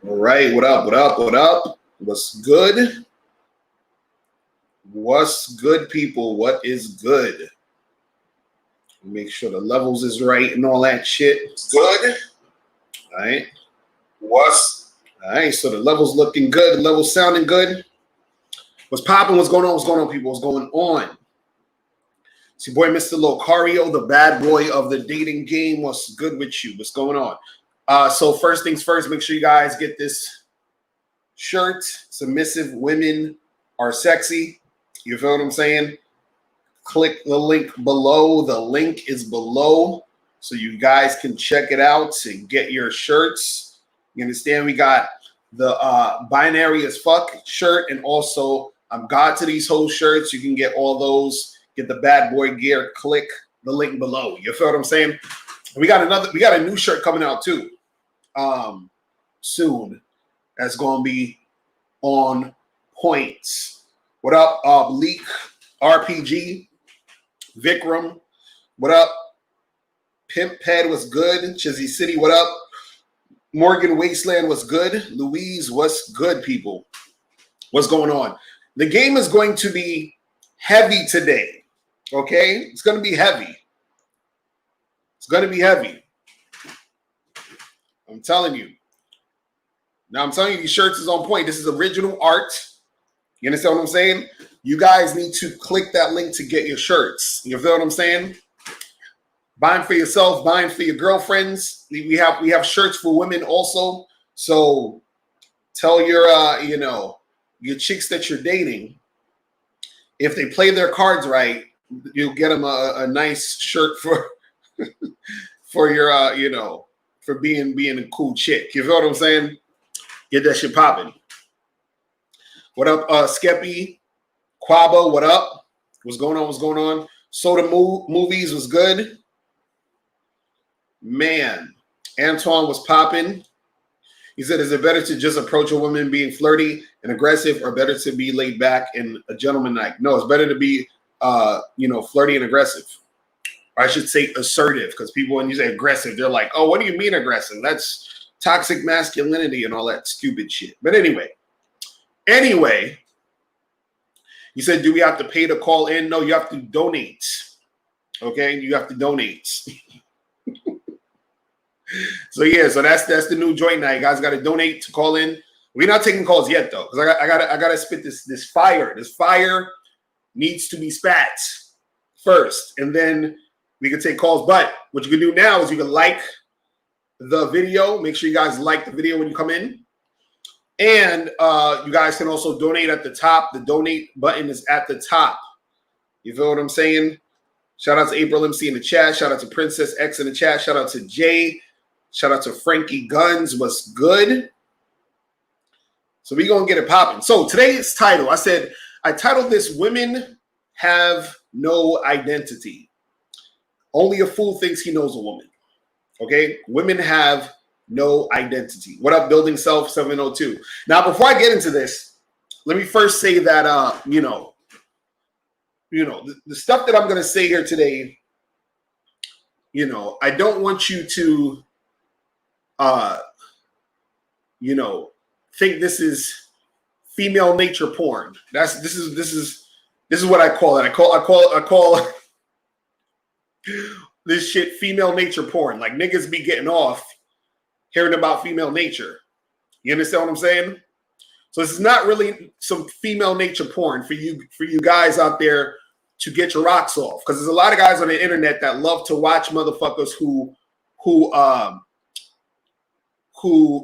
All right, what up, what up, what up? What's good? What's good, people? What is good? Make sure the levels is right and all that shit. Good. All right. All right, so the levels looking good, the levels sounding good. What's popping? What's going on? What's going on, people? What's going on? It's your boy, Mr. Locario, the bad boy of the dating game. What's good with you? What's going on? So first things first, make sure you guys get this shirt. Submissive women are sexy. You feel what I'm saying? Click the link below. The link is below so you guys can check it out and get your shirts. You understand? We got the binary as fuck shirt, and also I'm God to these whole shirts. You can get all those. Get the bad boy gear. Click the link below. You feel what I'm saying? We got a new shirt coming out too. Soon. That's gonna be on points. What up, Bleak RPG? Vikram, what up? Pimp Ped was good. Chizzy City, what up? Morgan Wasteland was good. Louise, what's good, people? What's going on? The game is going to be heavy today. Okay? It's going to be heavy. It's going to be heavy. I'm telling you. Now, I'm telling you, these shirts is on point. This is original art. You understand what I'm saying? You guys need to click that link to get your shirts. You feel what I'm saying? Buying for yourself, buying for your girlfriends. We have shirts for women also. So tell your your chicks that you're dating, if they play their cards right, you'll get them a nice shirt for for your for being a cool chick. You feel what I'm saying? Get that shit popping. What up, Skeppy? Quabo, what up? What's going on? What's going on? Soda Movies was good. Man, Antoine was popping. He said, is it better to just approach a woman being flirty and aggressive, or better to be laid back and a gentleman-like? No, it's better to be, flirty and aggressive. Or I should say assertive, because people, when you say aggressive, they're like, oh, what do you mean aggressive? That's toxic masculinity and all that stupid shit. But anyway, you said, do we have to pay to call in? No, you have to donate. Okay, you have to donate. So yeah, so that's the new joint now. You guys got to donate to call in. We're not taking calls yet though, because I gotta spit this fire. This fire needs to be spat first, and then we can take calls. But what you can do now is you can like the video. Make sure you guys like the video when you come in. And you guys can also donate at the top. The donate button is at the top. You feel what I'm saying? Shout out to April MC in the chat. Shout out to Princess X in the chat. Shout out to Jay. Shout out to Frankie Guns. What's good? So we're going to get it popping. So today's title, I titled this, Women Have No Identity. Only a fool thinks he knows a woman. Okay? Women have no identity. What up, Building Self 702? Now, before I get into this, let me first say that the stuff that I'm going to say here today, I don't want you to think this is female nature porn. This is what I call it. I call this shit female nature porn. Like, niggas be getting off hearing about female nature. You understand what I'm saying? So this is not really some female nature porn for you guys out there to get your rocks off. Because there's a lot of guys on the internet that love to watch motherfuckers who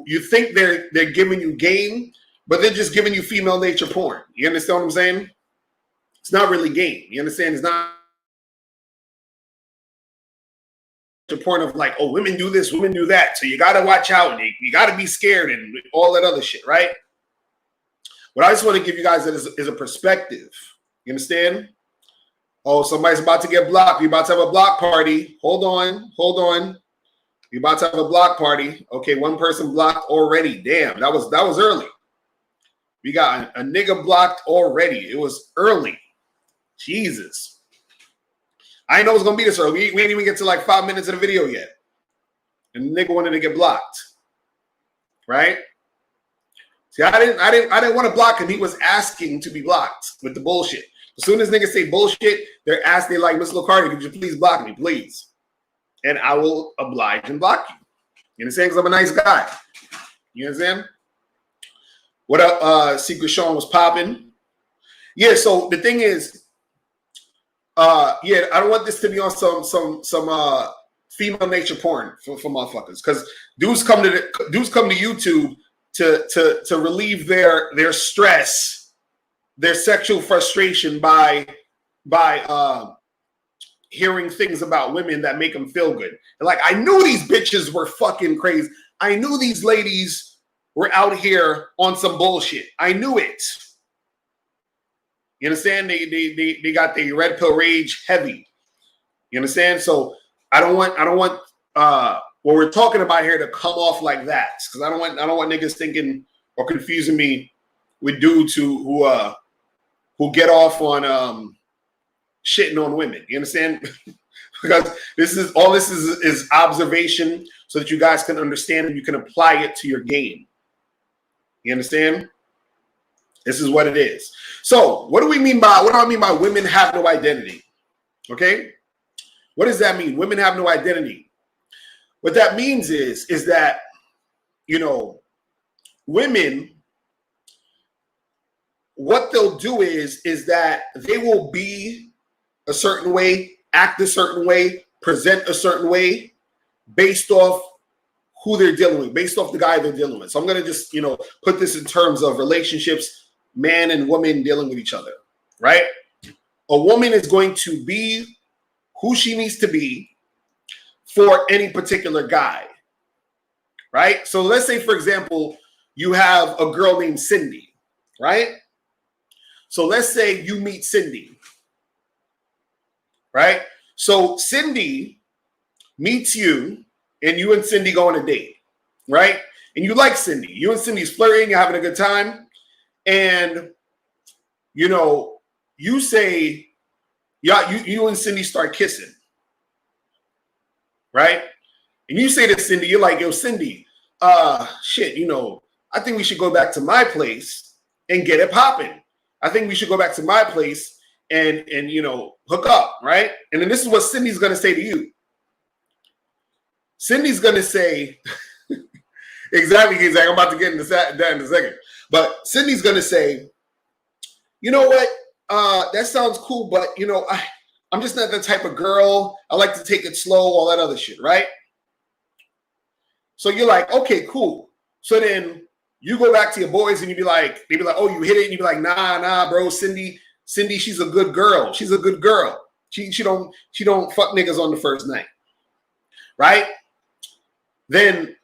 you think they're giving you game, but they're just giving you female nature porn. You understand what I'm saying? It's not really game. You understand? It's not the point of like, oh, women do this, women do that. So you got to watch out. And you got to be scared and all that other shit, right? What I just want to give you guys is a perspective. You understand? Oh, somebody's about to get blocked. You're about to have a block party. Hold on. You're about to have a block party. Okay, one person blocked already. Damn, that was early. We got a nigga blocked already. It was early. Jesus. I didn't know it was going to be this early. We didn't even get to like 5 minutes of the video yet. And the nigga wanted to get blocked. Right? See, I didn't want to block him. He was asking to be blocked with the bullshit. As soon as niggas say bullshit, they're like, Miss Locardi, could you please block me, please? And I will oblige and block you. You understand? Because I'm a nice guy. You understand? What up, Secret Sean was popping. Yeah, so the thing is, yeah, I don't want this to be on some female nature porn for motherfuckers. Because dudes come to YouTube to relieve their stress, their sexual frustration by hearing things about women that make them feel good. And like, I knew these bitches were fucking crazy. I knew these ladies were out here on some bullshit. I knew it. You understand? They got the red pill rage heavy. You understand? So I don't want what we're talking about here to come off like that, because I don't want niggas thinking or confusing me with dudes who get off on shitting on women. You understand? Because this is observation so that you guys can understand and you can apply it to your game. You understand? This is what it is. So what do I mean by women have no identity? Okay? What does that mean? Women have no identity. What that means is that, you know, women, what they'll do is that they will be a certain way, act a certain way, present a certain way based off who they're dealing with, based off the guy they're dealing with. So I'm going to just, you know, put this in terms of relationships, man and woman dealing with each other, right? A woman is going to be who she needs to be for any particular guy, right? So let's say, for example, you have a girl named Cindy, right? So let's say you meet Cindy, right? So Cindy meets you and you and Cindy go on a date, right? And you like Cindy. You and Cindy's flirting, you're having a good time. And, you know, you say, yeah, you and Cindy start kissing, right? And you say to Cindy, you're like, yo, Cindy, shit, you know, I think we should go back to my place and get it popping. I think we should go back to my place and you know, hook up, right? And then this is what Cindy's going to say to you. Cindy's going to say, exactly. I'm about to get into that in a second. But Cindy's going to say, you know what? That sounds cool, but, you know, I'm just not the type of girl. I like to take it slow, all that other shit, right? So you're like, okay, cool. So then you go back to your boys and they be like, oh, you hit it? And you be like, nah, bro. Cindy, she's a good girl. She's a good girl. She don't fuck niggas on the first night, right? Then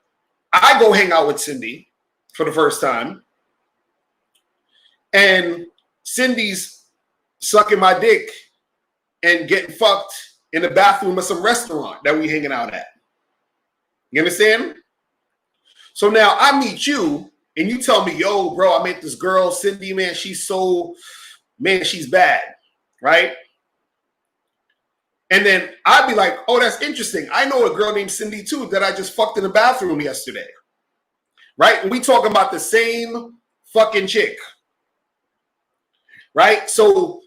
I go hang out with Cindy for the first time, and Cindy's sucking my dick and getting fucked in the bathroom of some restaurant that we hanging out at. You understand? So now I meet you and you tell me, yo, bro, I met this girl, Cindy, man, she's bad, right? And then I'd be like, oh, that's interesting. I know a girl named Cindy too that I just fucked in the bathroom yesterday, right? And we talking about the same fucking chick, right? So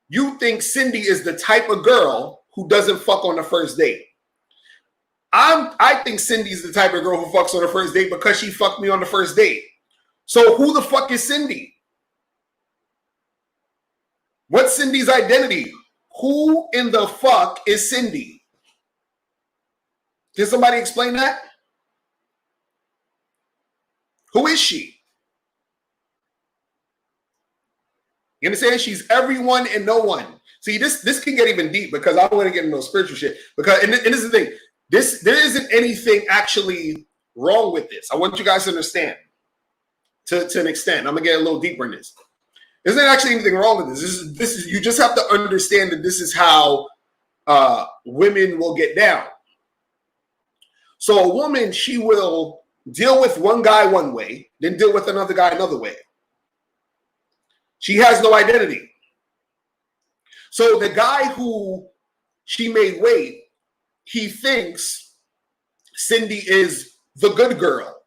you think Cindy is the type of girl who doesn't fuck on the first date. I think Cindy's the type of girl who fucks on the first date because she fucked me on the first date. So who the fuck is Cindy? What's Cindy's identity? Who in the fuck is Cindy? Can somebody explain that? Who is she? You understand? She's everyone and no one. See, this can get even deep because I don't want to get into no spiritual shit. Because and this is the thing. There isn't anything actually wrong with this. I want you guys to understand to an extent. I'm gonna get a little deeper in this. There isn't actually anything wrong with this. This is you just have to understand that this is how women will get down. So a woman, she will deal with one guy one way, then deal with another guy another way. She has no identity. So the guy who she made wait, he thinks Cindy is the good girl.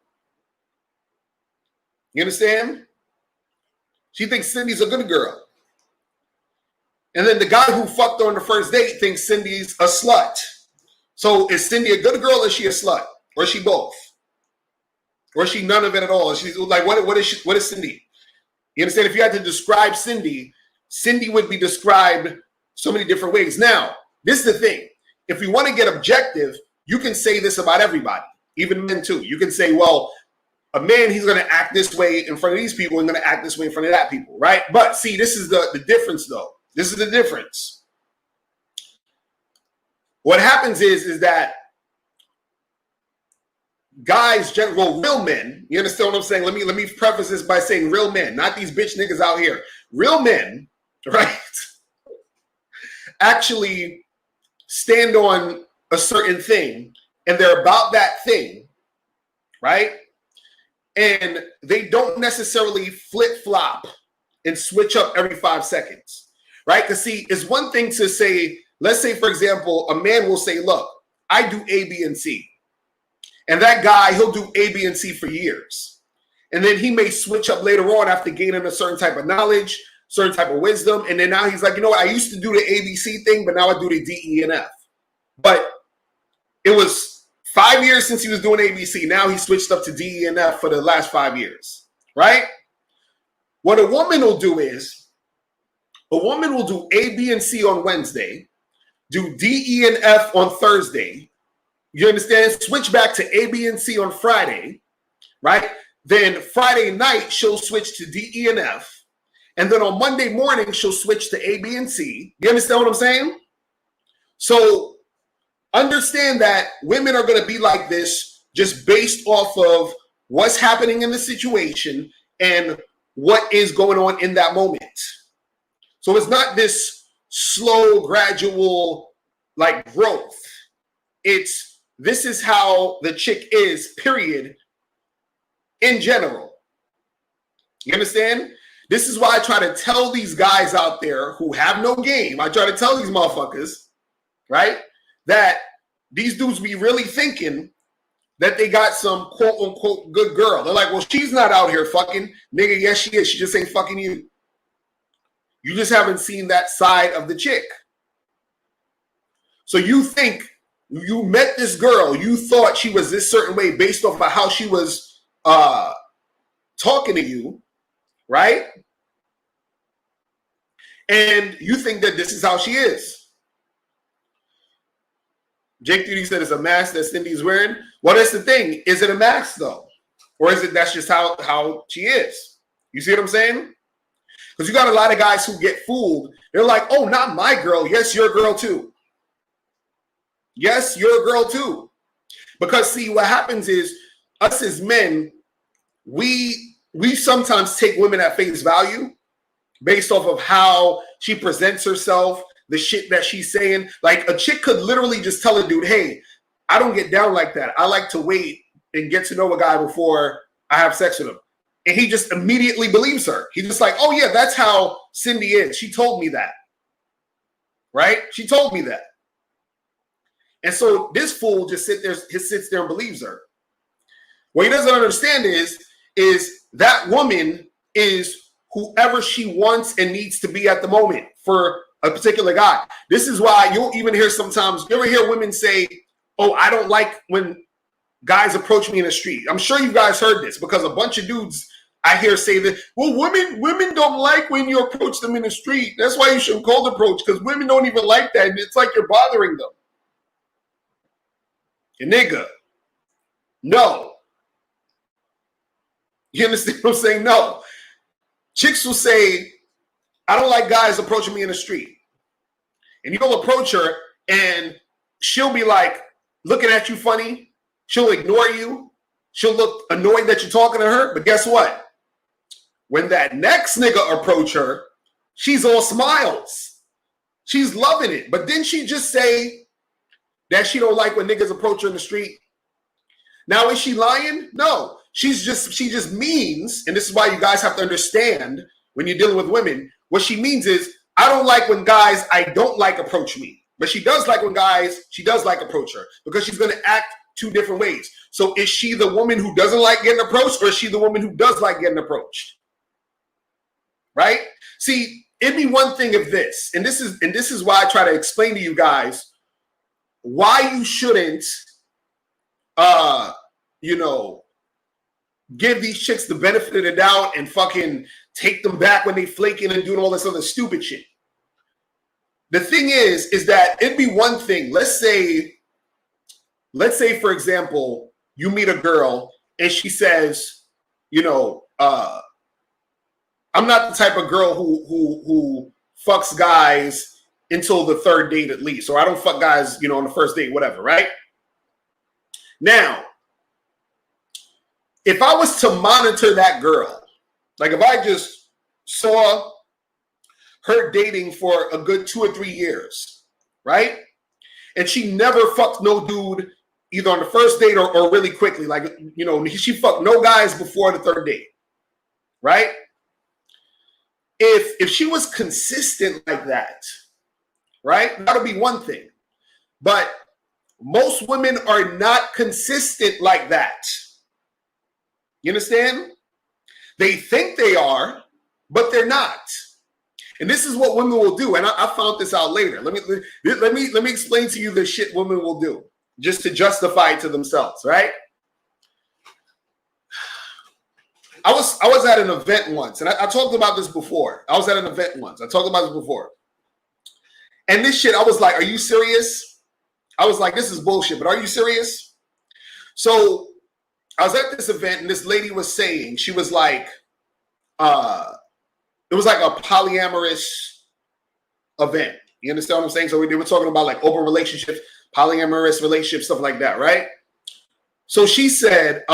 You understand? She thinks Cindy's a good girl. And then the guy who fucked her on the first date thinks Cindy's a slut. So is Cindy a good girl or is she a slut? Or is she both? Or is she none of it at all? She's like, what is Cindy? You understand? If you had to describe Cindy, Cindy would be described so many different ways. Now, this is the thing. If you want to get objective, you can say this about everybody, even men too. You can say, well, a man, he's going to act this way in front of these people and going to act this way in front of that people, right? But see, this is the difference, though. This is the difference. What happens is that guys, real men, you understand what I'm saying? Let me preface this by saying real men, not these bitch niggas out here. Real men, right, actually stand on a certain thing and they're about that thing, right? And they don't necessarily flip-flop and switch up every 5 seconds. Right? Because see, it's one thing to say, let's say, for example, a man will say, look, I do A, B, and C. And that guy, he'll do A, B, and C for years. And then he may switch up later on after gaining a certain type of knowledge, certain type of wisdom. And then now he's like, you know what? I used to do the A, B, C thing, but now I do the D, E, and F. But it was 5 years since he was doing A, B, C. Now he switched up to D, E, and F for the last 5 years. Right? What a woman will do is, a woman will do A, B, and C on Wednesday, do D, E, and F on Thursday. You understand? Switch back to A, B, and C on Friday, right? Then Friday night, she'll switch to D, E, and F. And then on Monday morning, she'll switch to A, B, and C. You understand what I'm saying? So understand that women are going to be like this just based off of what's happening in the situation and what is going on in that moment. So it's not this slow, gradual, like growth. It's this is how the chick is, period, in general. You understand? This is why I try to tell these guys out there who have no game. I try to tell these motherfuckers, right, that these dudes be really thinking that they got some quote unquote good girl. They're like, well, she's not out here fucking. Nigga, yes, she is. She just ain't fucking you. You just haven't seen that side of the chick. So you think you met this girl, you thought she was this certain way based off of how she was talking to you, right? And you think that this is how she is. Jake Duty said it's a mask that Cindy's wearing. Well, that's the thing. Is it a mask though? Or is it that's just how she is? You see what I'm saying? Because you got a lot of guys who get fooled. They're like, oh, not my girl. Yes, your girl too. Yes, your girl too. Because see, what happens is us as men, we sometimes take women at face value based off of how she presents herself, the shit that she's saying. Like a chick could literally just tell a dude, hey, I don't get down like that. I like to wait and get to know a guy before I have sex with him. And he just immediately believes her. He's just like, oh yeah, that's how Cindy is. She told me that. Right? She told me that. And so this fool just sits there and believes her. What he doesn't understand is that woman is whoever she wants and needs to be at the moment for a particular guy. This is why you'll even hear sometimes, you ever hear women say, oh, I don't like when guys approach me in the street. I'm sure you guys heard this because a bunch of dudes I hear say that, well, women don't like when you approach them in the street. That's why you shouldn't cold approach, because women don't even like that. And it's like you're bothering them. And nigga, no. You understand what I'm saying? No. Chicks will say, I don't like guys approaching me in the street. And you'll approach her and she'll be like looking at you funny. She'll ignore you. She'll look annoyed that you're talking to her. But guess what? When that next nigga approach her, she's all smiles. She's loving it. But didn't she just say that she don't like when niggas approach her in the street? Now, is she lying? No. She just means, and this is why you guys have to understand when you're dealing with women, what she means is, I don't like when guys I don't like approach me. But she does like when guys she does like approach her, because she's going to act two different ways. So is she the woman who doesn't like getting approached, or is she the woman who does like getting approached? Right? See, it'd be one thing if this, and this is why I try to explain to you guys why you shouldn't give these chicks the benefit of the doubt and fucking take them back when they flaking and doing all this other stupid shit. The thing is that it'd be one thing. Let's say, for example, you meet a girl and she says, I'm not the type of girl who fucks guys until the third date at least, or I don't fuck guys, on the first date, whatever, right? Now, if I was to monitor that girl, like if I just saw her dating for a good 2 or 3 years, right? And she never fucked no dude either on the first date or really quickly. Like, she fucked no guys before the third date, right? If she was consistent like that, right? That'll be one thing. But most women are not consistent like that. You understand? They think they are, but they're not. And this is what women will do. And I found this out later. Let me explain to you the shit women will do just to justify it to themselves, right? I was at an event once, and I talked about this before. I was at an event once. I talked about this before. And this shit, I was like, are you serious? I was like, this is bullshit, but are you serious? So I was at this event, and this lady was saying, she was like, it was like a polyamorous event. You understand what I'm saying? So they were talking about like open relationships, polyamorous relationships, stuff like that, right? So she said,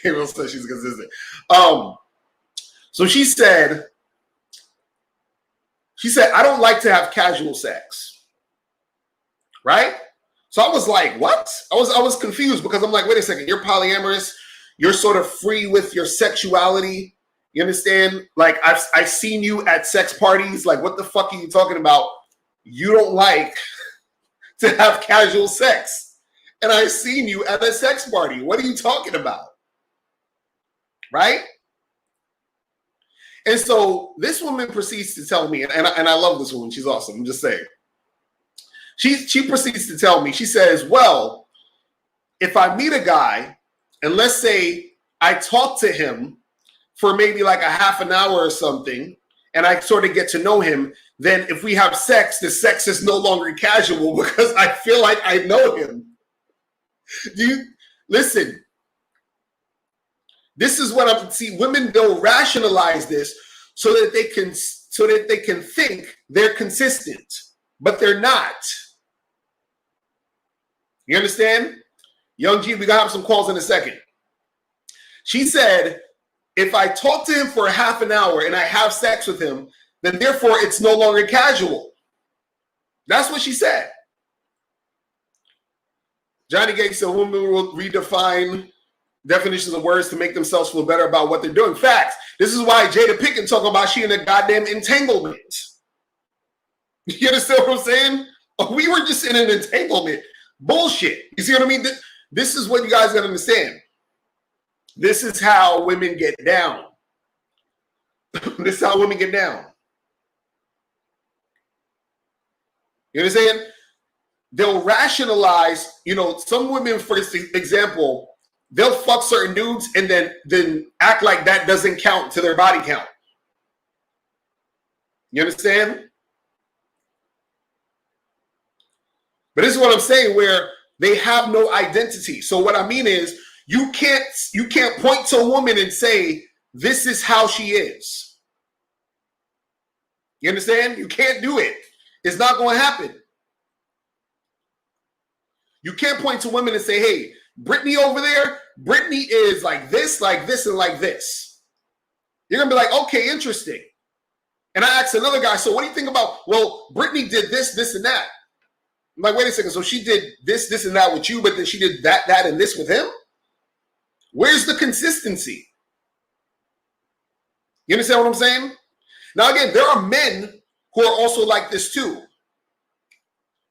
Hero says she's consistent. So she said, I don't like to have casual sex. Right? So I was like, what? I was confused because I'm like, wait a second, you're polyamorous, you're sort of free with your sexuality. You understand? Like I've seen you at sex parties. Like, what the fuck are you talking about? You don't like to have casual sex. And I've seen you at a sex party. What are you talking about? Right? And so this woman proceeds to tell me, and I love this woman. She's awesome. I'm just saying. She proceeds to tell me, she says, well, if I meet a guy and let's say I talk to him for maybe like a half an hour or something, and I sort of get to know him, then if we have sex, the sex is no longer casual because I feel like I know him. Listen, this is what I'm see. Women don't rationalize this so that they can think they're consistent, but they're not. You understand? Young G, we gotta have some calls in a second. She said, if I talk to him for a half an hour and I have sex with him, then therefore it's no longer casual. That's what she said. Johnny Gates said women will redefine definitions of words to make themselves feel better about what they're doing. Facts. This is why Jada Pinkett talking about she in a goddamn entanglement. You understand what I'm saying? We were just in an entanglement. Bullshit. You see what I mean? This is what you guys gotta understand. This is how women get down. This is how women get down. You understand? They'll rationalize, some women, for example, they'll fuck certain dudes and then act like that doesn't count to their body count. You understand? But this is what I'm saying, where they have no identity. So what I mean is, you can't point to a woman and say, this is how she is. You understand? You can't do it. It's not going to happen. You can't point to women and say, hey, Brittany over there, Brittany is like this, and like this. You're going to be like, okay, interesting. And I asked another guy, so what do you think about, well, Brittany did this, and that. I'm like, wait a second, so she did this, and that with you, but then she did that, and this with him? Where's the consistency? You understand what I'm saying? Now, again, there are men who are also like this too.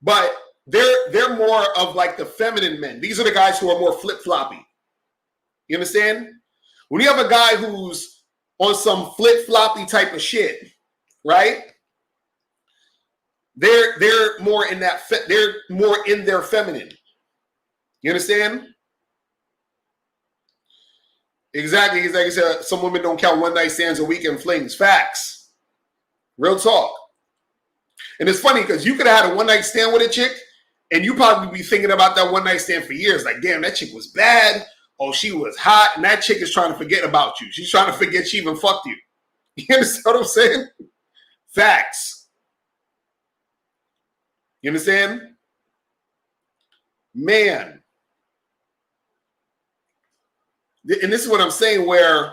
But they're more of like the feminine men. These are the guys who are more flip-floppy. You understand? When you have a guy who's on some flip-floppy type of shit, right? They're more in that, they're more in their feminine. You understand? Exactly. He's like I said, some women don't count one night stands or weekend flings. Facts. Real talk. And it's funny because you could have had a one night stand with a chick and you probably be thinking about that one night stand for years. Like, damn, that chick was bad. Oh, she was hot. And that chick is trying to forget about you. She's trying to forget she even fucked you. You understand what I'm saying? Facts. You understand? Man. And this is what I'm saying where,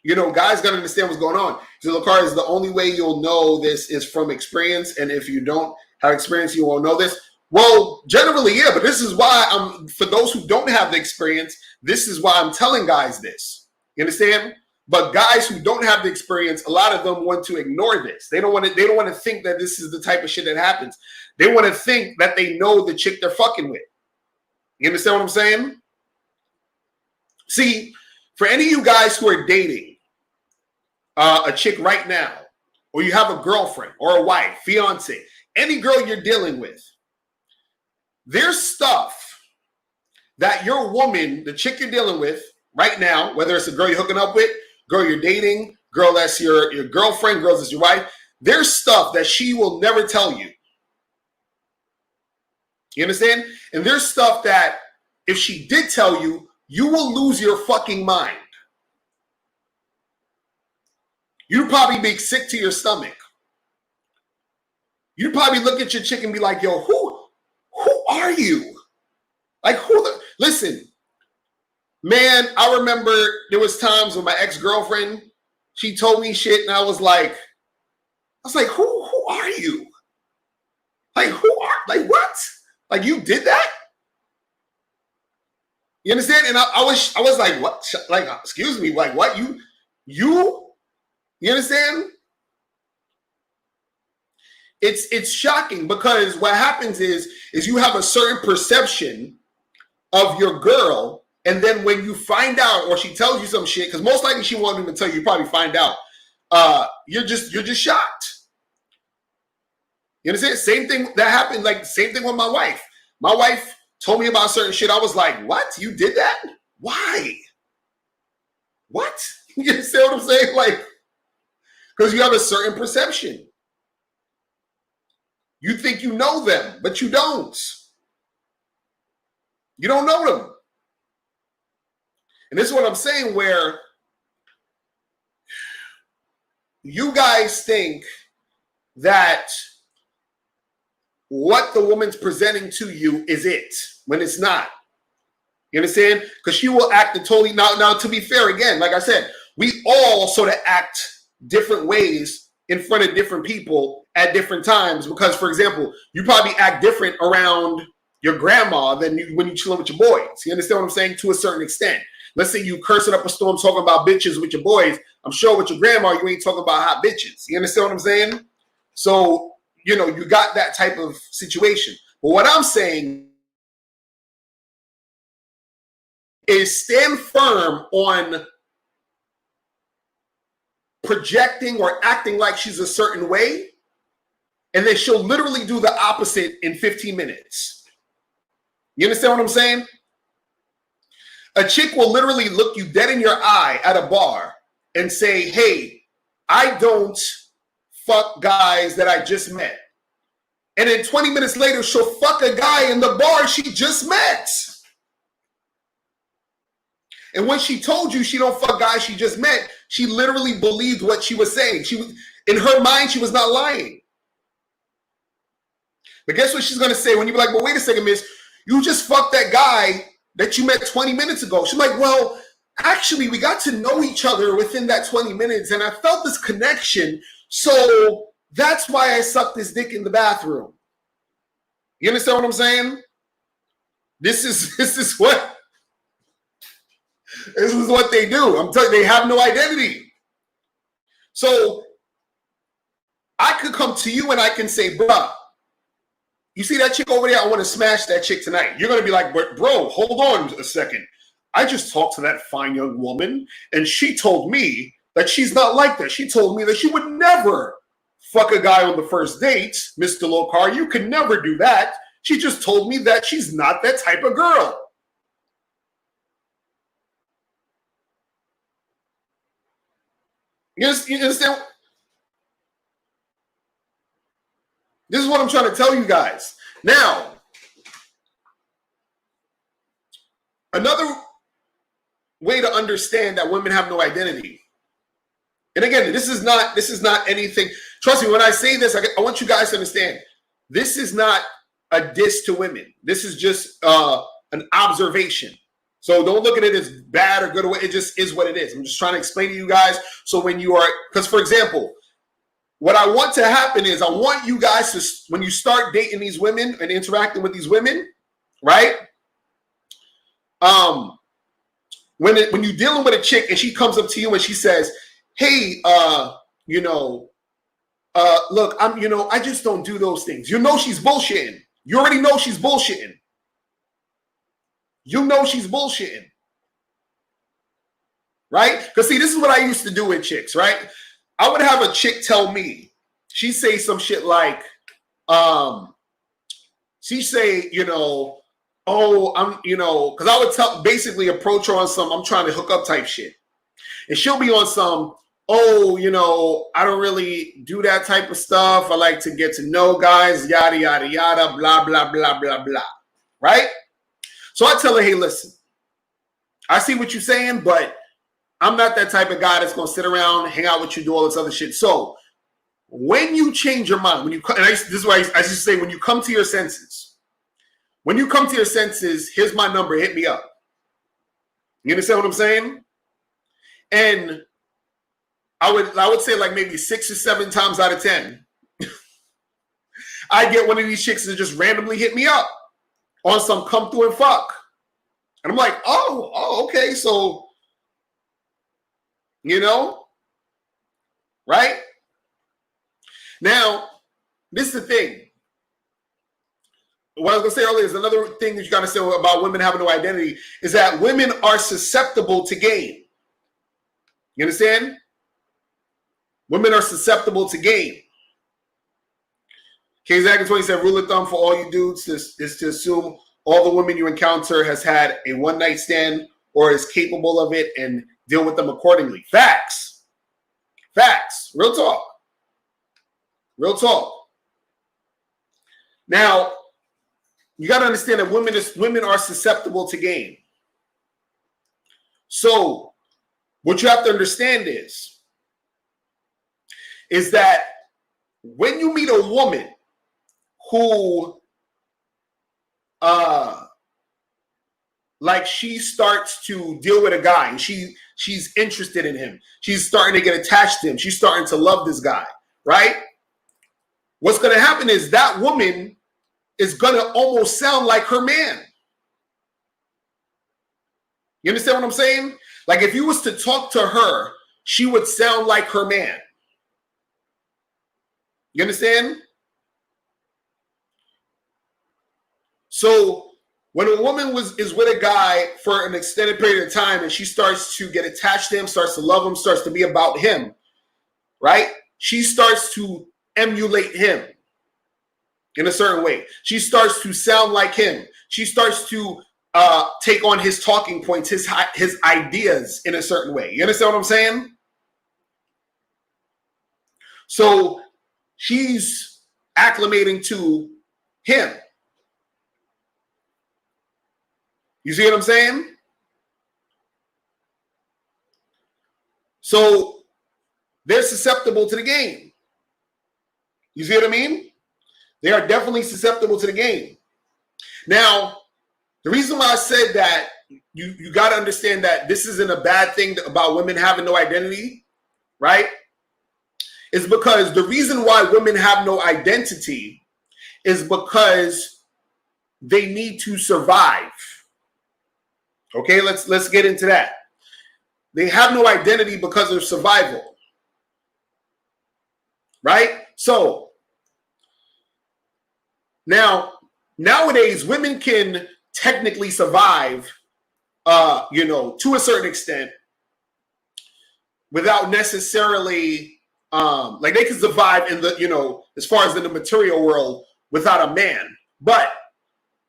you know, guys got to understand what's going on. So, Lakar, is the only way you'll know this is from experience. And if you don't have experience, you won't know this. Well, generally, yeah. But this is why for those who don't have the experience, this is why I'm telling guys this. You understand? But guys who don't have the experience, a lot of them want to ignore this. They don't want to think that this is the type of shit that happens. They want to think that they know the chick they're fucking with. You understand what I'm saying? See, for any of you guys who are dating a chick right now, or you have a girlfriend or a wife, fiance, any girl you're dealing with, there's stuff that your woman, the chick you're dealing with right now, whether it's a girl you're hooking up with, girl you're dating, girl that's your girlfriend, girl that's your wife, there's stuff that she will never tell you. You understand? And there's stuff that if she did tell you, you will lose your fucking mind. You'd probably be sick to your stomach. You'd probably look at your chick and be like, yo, who are you? Like, listen, man, I remember there was times when my ex-girlfriend, she told me shit and I was like, who are you? Like, what? Like, you did that? You understand? And I was like, what? Like, excuse me, like, what? You understand? It's shocking because what happens is you have a certain perception of your girl, and then when you find out or she tells you some shit, because most likely she won't even tell you, you probably find out. You're just shocked. You understand? Same thing that happened, like same thing with my wife. My wife told me about certain shit. I was like, what? You did that? Why? What? You understand what I'm saying? Like, because you have a certain perception. You think you know them, but you don't. You don't know them. And this is what I'm saying, where you guys think that what the woman's presenting to you is it, when it's not. You understand? Because she will act totally. Now, to be fair, again, like I said, we all sort of act different ways in front of different people at different times. Because, for example, you probably act different around your grandma than when you chilling with your boys. You understand what I'm saying? To a certain extent. Let's say you cursing up a storm talking about bitches with your boys. I'm sure with your grandma, you ain't talking about hot bitches. You understand what I'm saying? So, you know, you got that type of situation. But what I'm saying is stand firm on projecting or acting like she's a certain way, and then she'll literally do the opposite in 15 minutes. You understand what I'm saying? A chick will literally look you dead in your eye at a bar and say, hey, I don't fuck guys that I just met. And then 20 minutes later, she'll fuck a guy in the bar she just met. And when she told you she don't fuck guys she just met, she literally believed what she was saying. In her mind, she was not lying. But guess what she's going to say when you be like, well, wait a second, miss, you just fucked that guy that you met 20 minutes ago. She's like, well, actually, we got to know each other within that 20 minutes, and I felt this connection, so that's why I sucked his dick in the bathroom. You understand what I'm saying? This is what they do. I'm telling you, they have no identity. So I could come to you and I can say, bruh, you see that chick over there? I want to smash that chick tonight. You're going to be like, but bro, hold on a second. I just talked to that fine young woman, and she told me that she's not like that. She told me that she would never fuck a guy on the first date, Mr. Lokar. You can never do that. She just told me that she's not that type of girl. You understand? This is what I'm trying to tell you guys. Now, another way to understand that women have no identity. And again, this is not anything. Trust me, when I say this, I want you guys to understand. This is not a diss to women. This is just an observation. So don't look at it as bad or good. It just is what it is. I'm just trying to explain to you guys. So when you are, because for example, what I want to happen is I want you guys to, when you start dating these women and interacting with these women, right? When you're dealing with a chick and she comes up to you and she says, hey, look, I just don't do those things. You know she's bullshitting. You already know she's bullshitting. You know she's bullshitting. Right? Because see, this is what I used to do with chicks, right? I would have a chick tell me, she'd say some shit like, she'd say, because I would basically approach her on some, I'm trying to hook up type shit. And she'll be on some, I don't really do that type of stuff. I like to get to know guys, yada, yada, yada, blah, blah, blah, blah, blah. Right? So I tell her, hey, listen, I see what you're saying, but I'm not that type of guy that's going to sit around, hang out with you, do all this other shit. So when you change your mind, this is why I used to say, when you come to your senses, here's my number, hit me up. You understand what I'm saying? And I would say like maybe 6 or 7 times out of 10, I get one of these chicks that just randomly hit me up on some come through and fuck. And I'm like, oh, okay. So, right? Now, this is the thing. What I was going to say earlier is another thing that you got to say about women having no identity is that women are susceptible to game. You understand? Women are susceptible to game. K-Zach 20 said, rule of thumb for all you dudes is to assume all the women you encounter has had a one-night stand or is capable of it and deal with them accordingly. Facts. Real talk. Now, you got to understand that women are susceptible to game. So, what you have to understand is that when you meet a woman who, she starts to deal with a guy and she's interested in him. She's starting to get attached to him. She's starting to love this guy, right? What's going to happen is that woman is going to almost sound like her man. You understand what I'm saying? Like if you was to talk to her, she would sound like her man. You understand? So when a woman is with a guy for an extended period of time and she starts to get attached to him, starts to love him, starts to be about him, right? She starts to emulate him in a certain way. She starts to sound like him. She starts to take on his talking points, his ideas in a certain way. You understand what I'm saying? So she's acclimating to him. You see what I'm saying? So they're susceptible to the game. You see what I mean? They are definitely susceptible to the game. Now, the reason why I said that you got to understand that this isn't a bad thing about women having no identity, right? Is because the reason why women have no identity is because they need to survive. Okay, let's get into that. They have no identity because of survival. Right? So Now, nowadays, women can technically survive, to a certain extent without necessarily, like they can survive in the, as far as in the material world without a man. But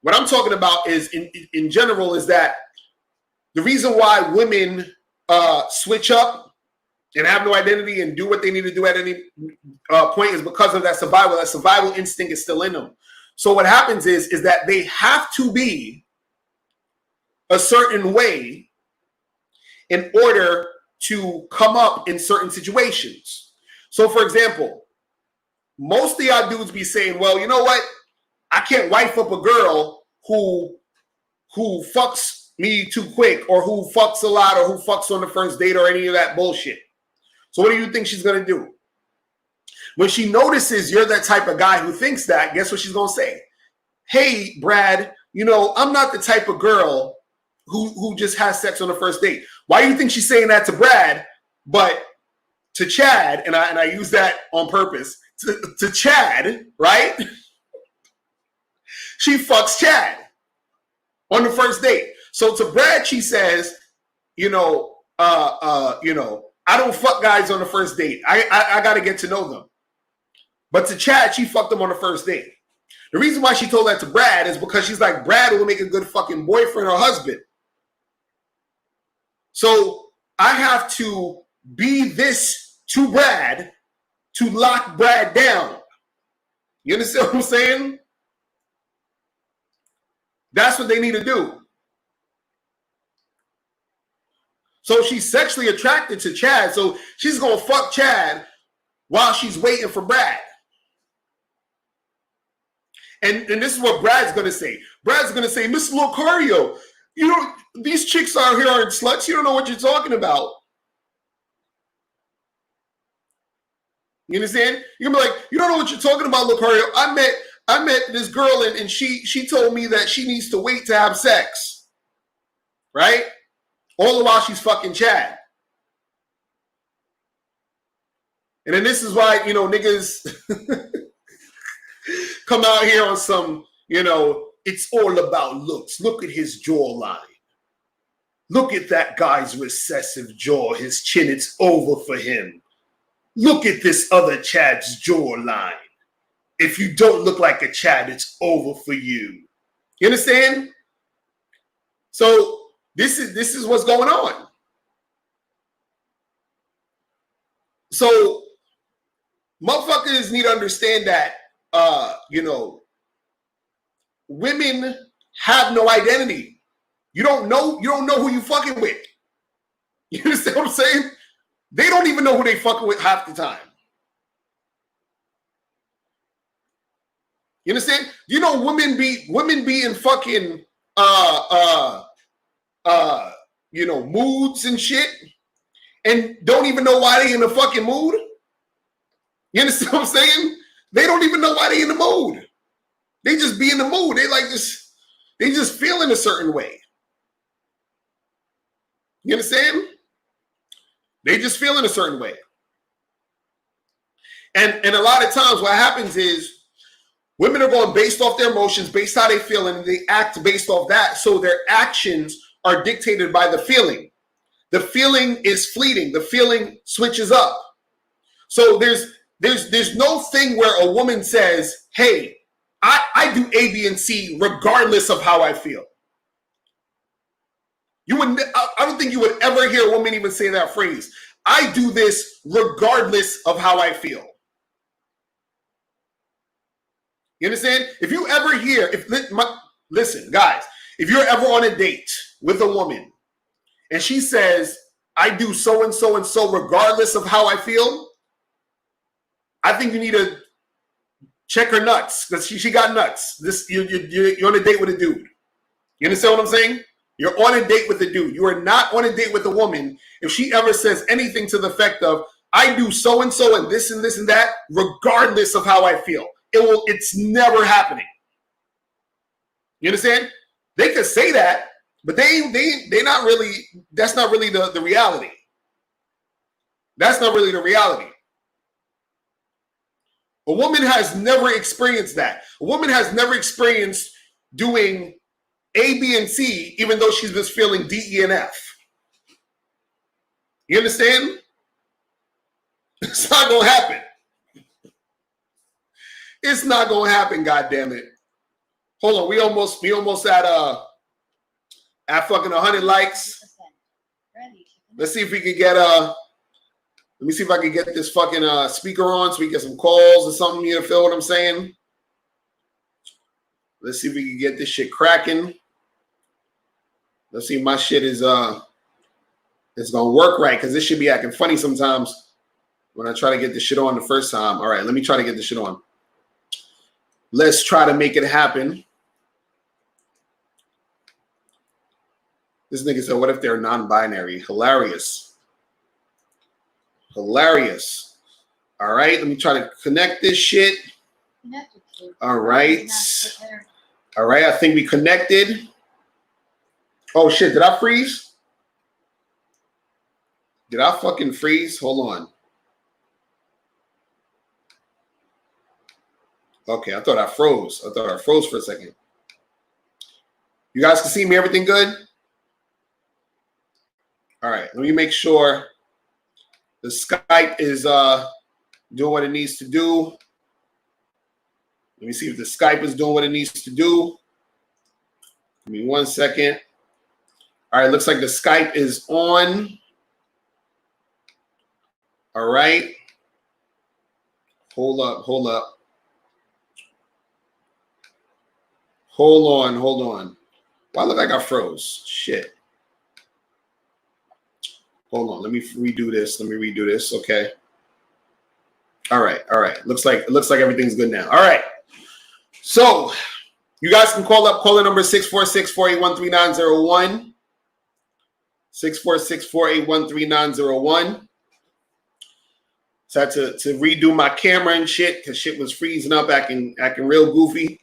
what I'm talking about is in general is that the reason why women switch up and have no identity and do what they need to do at any point is because of that survival. That survival instinct is still in them. So what happens is that they have to be a certain way in order to come up in certain situations. So, for example, most of y'all dudes be saying, well, you know what? I can't wife up a girl who fucks me too quick or who fucks a lot or who fucks on the first date or any of that bullshit. So what do you think she's going to do? When she notices you're that type of guy who thinks that, guess what she's going to say? Hey, Brad, I'm not the type of girl who just has sex on the first date. Why do you think she's saying that to Brad, but to Chad, and I use that on purpose, to Chad, right? She fucks Chad on the first date. So to Brad, she says, I don't fuck guys on the first date. I got to get to know them. But to Chad, she fucked him on the first date. The reason why she told that to Brad is because she's like, Brad will make a good fucking boyfriend or husband. So I have to be this to Brad to lock Brad down. You understand what I'm saying? That's what they need to do. So she's sexually attracted to Chad. So she's going to fuck Chad while she's waiting for Brad. And this is what Brad's going to say. Brad's going to say, Miss Locario, these chicks out here aren't sluts. You don't know what you're talking about. You understand? You're going to be like, you don't know what you're talking about, Locario. I met this girl and she told me that she needs to wait to have sex. Right? All the while she's fucking Chad. And then this is why, niggas come out here on some, it's all about looks. Look at his jawline. Look at that guy's recessive jaw. His chin, it's over for him. Look at this other Chad's jawline. If you don't look like a Chad, it's over for you. You understand? So this is what's going on. So motherfuckers need to understand that women have no identity. You don't know who you fucking with. You understand what I'm saying? They don't even know who they fucking with half the time. You understand? Women be in fucking moods and shit and don't even know why they in the fucking mood. You understand what I'm saying? They don't even know why they in the mood. They just be in the mood. They just feel in a certain way. You understand? They just feel in a certain way. And a lot of times what happens is women are going based off their emotions, based how they feel, and they act based off that. So their actions are dictated by the feeling. The feeling is fleeting. The feeling switches up. So there's no thing where a woman says, hey, I do A, B, and C regardless of how I feel. I don't think you would ever hear a woman even say that phrase. I do this regardless of how I feel. You understand? If you ever hear, listen, guys, if you're ever on a date with a woman and she says, I do so and so and so regardless of how I feel, I think you need to check her nuts because she got nuts. You're on a date with a dude. You understand what I'm saying? You're on a date with a dude. You are not on a date with a woman if she ever says anything to the effect of, I do so and so and this and that regardless of how I feel. It's never happening. You understand? They could say that, but they're not really, that's not really the reality. That's not really the reality. A woman has never experienced that. A woman has never experienced doing A, B, and C, even though she's just feeling D, E, and F. You understand? It's not gonna happen. It's not gonna happen, goddammit. Hold on, we almost at fucking 100 likes. Let's see if we can get let me see if I can get this fucking speaker on so we can get some calls or something. You feel what I'm saying? Let's see if we can get this shit cracking. Let's see if my shit is it's gonna work right, because this should be acting funny sometimes when I try to get this shit on the first time. All right, let me try to get this shit on. Let's try to make it happen. This nigga said, what if they're non-binary? Hilarious. Hilarious. All right, let me try to connect this shit. All right. All right, I think we connected. Oh, shit, did I freeze? Did I fucking freeze? Hold on. Okay, I thought I froze. I thought I froze for a second. You guys can see me? Everything good? All right, let me make sure the Skype is doing what it needs to do. Let me see if the Skype is doing what it needs to do. Give me 1 second. All right, looks like the Skype is on. All right. Hold up. Hold on. Why look like I froze? Shit. Hold on. Let me redo this. Okay. All right. Looks like everything's good now. All right. So you guys can call up caller number 646-481-3901. 646-481-3901. So I had to redo my camera and shit because shit was freezing up, acting real goofy,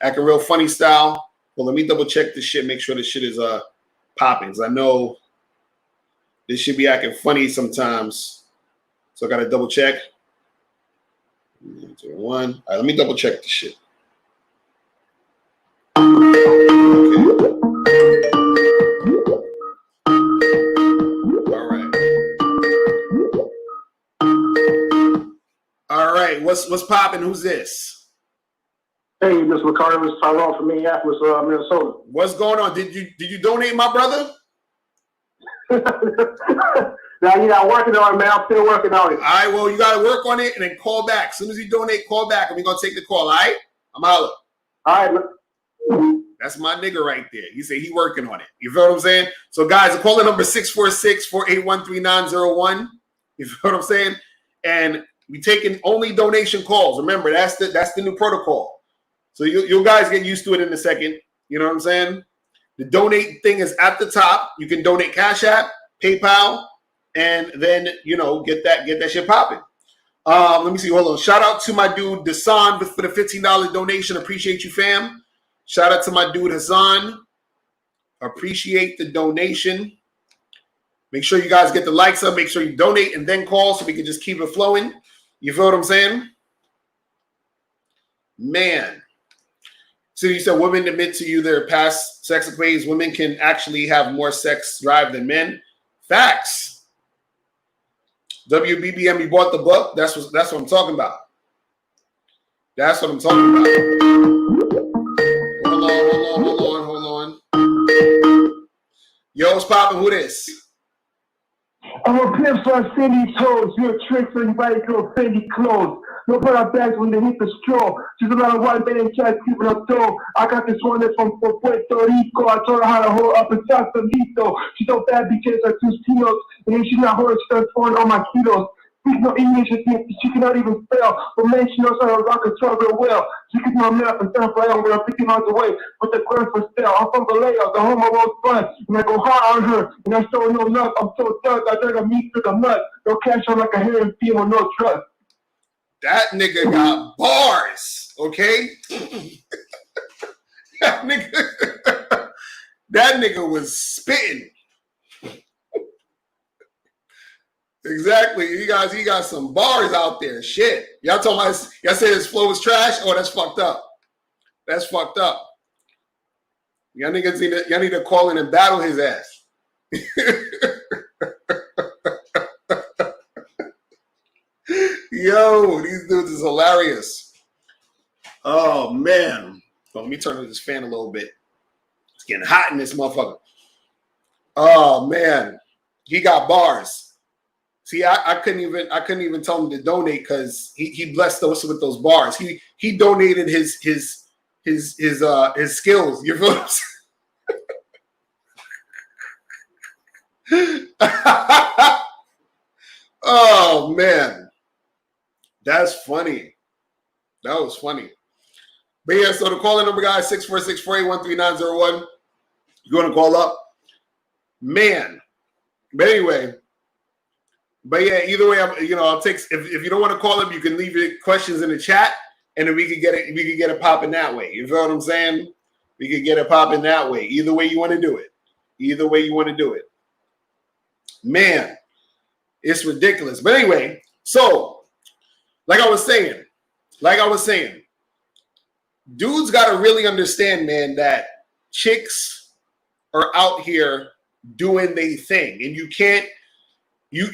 acting real funny style. Well, let me double check this shit, make sure this shit is popping. Because I know this should be acting funny sometimes. So I got to double check. 1. All right, let me double check this shit. Okay. All right, what's popping? Who's this? Hey, this is Ricardo. It's Tyrone from Minneapolis, Minnesota. What's going on? Did you donate, my brother? Now you're not working on it, man. I'm still working on it. All right, well, you got to work on it and then call back. As soon as you donate, call back, and we're going to take the call, all right? I'm out. All right. That's my nigga right there. He said he working on it. You feel what I'm saying? So, guys, the caller number 646-481-3901. You feel what I'm saying? And we taking only donation calls. Remember, that's the new protocol. So you guys get used to it in a second. You know what I'm saying? The donate thing is at the top. You can donate Cash App, PayPal, and then get that shit popping. Let me see. Hold on. Shout out to my dude Desan for the $15 donation. Appreciate you, fam. Shout out to my dude Hassan. Appreciate the donation. Make sure you guys get the likes up. Make sure you donate and then call so we can just keep it flowing. You feel what I'm saying? Man. So you said women admit to you their past sex ways. Women can actually have more sex drive than men. Facts. WBBM, you bought the book. That's what I'm talking about. That's what I'm talking about. Hold on. Yo, what's poppin'? Who this? I'm a pimp, so I send these toes. You're a trick, so you buy your Fendi clothes. No put our bags when they hit the straw. She's about a white man and try keeping her toe. I got this one that's from Puerto Rico. I told her how to hold up and Sausalito. She's so bad because her two kilos. And if she's not holding, she starts falling on my kilos. Speak no English, she cannot even spell. But man, she knows how to rock and talk real well. She gets my mouth and stand for I'm gonna 50 miles away. But the ground for stale. I'm from Vallejo, the home of road fun. And I go hard on her. And I show no love. I'm so thug. I drag a meat to the mud. No cash on like a heron fee with no trust. That nigga got bars, okay? that nigga was spitting. Exactly. He got some bars out there. Shit. Y'all told y'all said his flow was trash. Oh, that's fucked up. That's fucked up. Y'all niggas need to call in and battle his ass. Yo, these dudes is hilarious. Oh man. Well, let me turn on this fan a little bit. It's getting hot in this motherfucker. Oh man. He got bars. See, I couldn't even tell him to donate because he blessed us with those bars. He donated his skills. You feel what I'm saying? Oh man. That's funny. That was funny. But yeah, so the calling number, guys, 646-481-3901. You want to call up? Man. But anyway. But yeah, either way, I'll take if you don't want to call him, you can leave your questions in the chat, and then we could get it popping that way. You feel what I'm saying? We could get it popping that way. Either way you want to do it. Either way you want to do it. Man, it's ridiculous. But anyway, so like I was saying, dudes got to really understand, man, that chicks are out here doing their thing, and you can't. You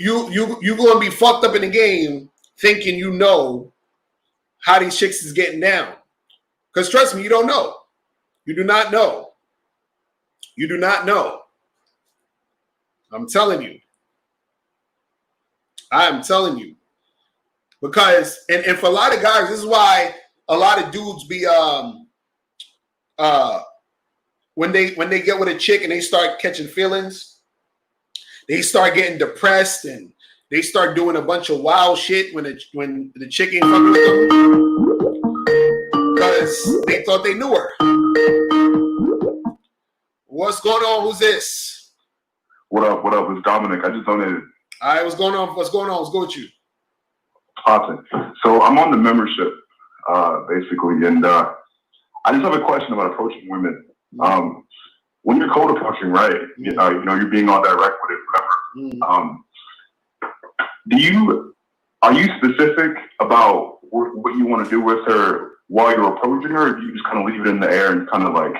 gonna be fucked up in the game thinking you know how these chicks is getting down. Because trust me, you don't know. You do not know. You do not know. I'm telling you. I'm telling you. Because and for a lot of guys, this is why a lot of dudes be when they get with a chick and they start catching feelings. They start getting depressed and they start doing a bunch of wild shit when the chick ain't fucking with them because they thought they knew her. What's going on? Who's this? What up? What up? It's Dominic. I just donated. All right, what's going on? What's going on? Let's go with you. Awesome. So I'm on the membership, basically, and I just have a question about approaching women. When you're cold approaching, right? You're being all direct with it, whatever. Are you specific about what you want to do with her while you're approaching her, or do you just kind of leave it in the air and kind of like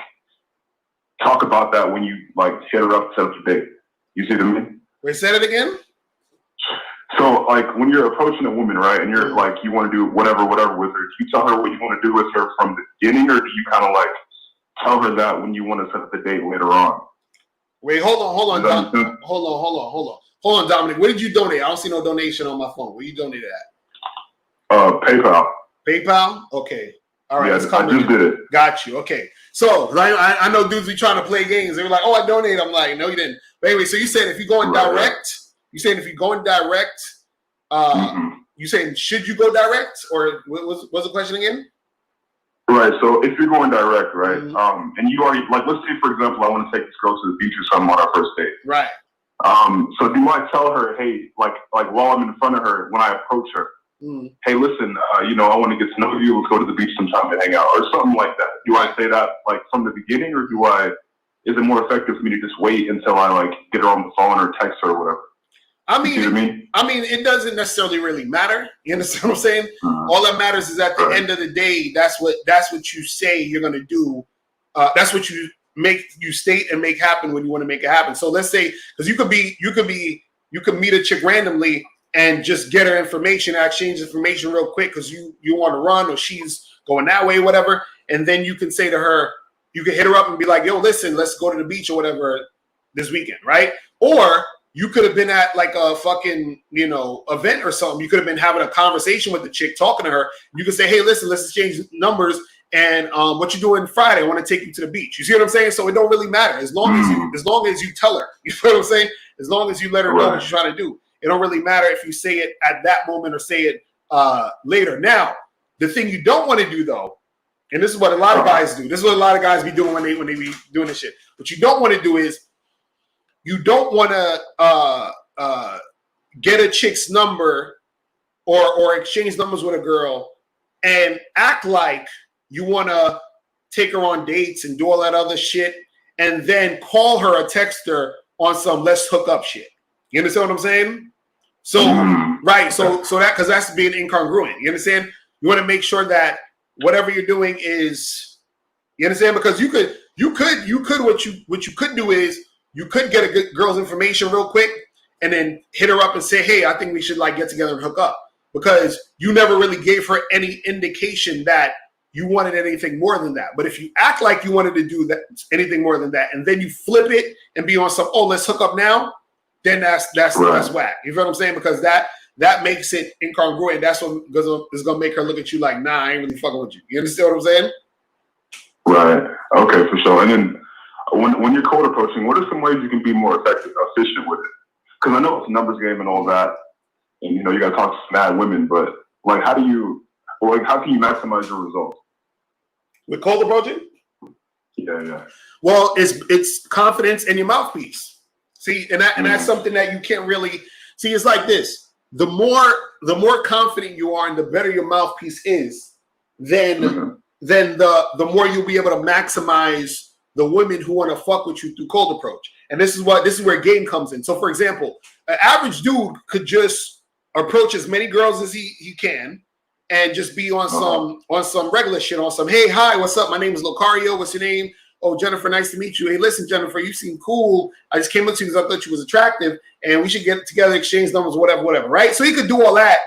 talk about that when you like hit her up, set up a date? You see what I mean? Wait, say it again. So like when you're approaching a woman, right, and you're like you want to do whatever with her, do you tell her what you want to do with her from the beginning, or do you kind of like tell her that when you want to set up the date later on? Wait, hold on, Dominic. Where did you donate? I don't see no donation on my phone. Where you donated at? PayPal. PayPal? Okay. All right. Yeah, I just did it. Got you. Okay. So I know dudes be trying to play games. They were like, "Oh, I donated." I'm like, "No, you didn't." But anyway, so you said if you're going direct, you saying if you're going direct, you saying should you go direct, or what's the question again? Right. So if you're going direct, right, and you already like, let's say for example, I want to take this girl to the beach or something on our first date. Right. So do I tell her, hey, like while I'm in front of her, when I approach her, hey, listen, I want to get to know you. Let's go to the beach sometime and hang out, or something like that. Do I say that like from the beginning, or is it more effective for me to just wait until I like get her on the phone or text her or whatever? I mean, it doesn't necessarily really matter. You understand what I'm saying? All that matters is at the end of the day, that's what you say you're gonna do. That's what you state and make happen when you want to make it happen. So let's say, because you could meet a chick randomly and just get her information, exchange information real quick because you want to run or she's going that way, whatever. And then you can say to her, you can hit her up and be like, yo, listen, let's go to the beach or whatever this weekend, right? Or you could have been at like a fucking, event or something. You could have been having a conversation with the chick, talking to her. You could say, hey, listen, let's exchange numbers. And what you doing Friday? I want to take you to the beach. You see what I'm saying? So it don't really matter as long as you tell her. You know what I'm saying? As long as you let her know what you're trying to do. It don't really matter if you say it at that moment or say it later. Now, the thing you don't want to do though, and this is what a lot of guys do. This is what a lot of guys be doing when they be doing this shit. What you don't want to do is you don't want to get a chick's number or exchange numbers with a girl and act like you want to take her on dates and do all that other shit and then call her or text her on some let's hook up shit. You understand what I'm saying? So right, so that because that's being incongruent. You understand? You want to make sure that whatever you're doing is, you understand? Because you could what you could do is you could get a good girl's information real quick and then hit her up and say, hey, I think we should like get together and hook up, because you never really gave her any indication that you wanted anything more than that. But if you act like you wanted to do that anything more than that, and then you flip it and be on some, oh, let's hook up now, then that's whack. You feel what I'm saying? Because that makes it incongruent. That's what is gonna make her look at you like, nah, I ain't really fucking with you. You understand what I'm saying? Right. Okay, for sure. And then when you're cold approaching, what are some ways you can be more effective, efficient with it? Because I know it's a numbers game and all that, and you know you got to talk to mad women, but like, how can you maximize your results with cold approaching? Yeah. Well, it's confidence in your mouthpiece. See, and that's something that you can't really see. It's like this: the more confident you are, and the better your mouthpiece is, then the more you'll be able to maximize the women who want to fuck with you through cold approach. And this is where game comes in. So, for example, an average dude could just approach as many girls as he can, and just be on some regular shit, on some, hey, hi, what's up? My name is Locario. What's your name? Oh, Jennifer, nice to meet you. Hey, listen, Jennifer, you seem cool. I just came up to you because I thought you was attractive, and we should get together, exchange numbers, whatever, right? So he could do all that,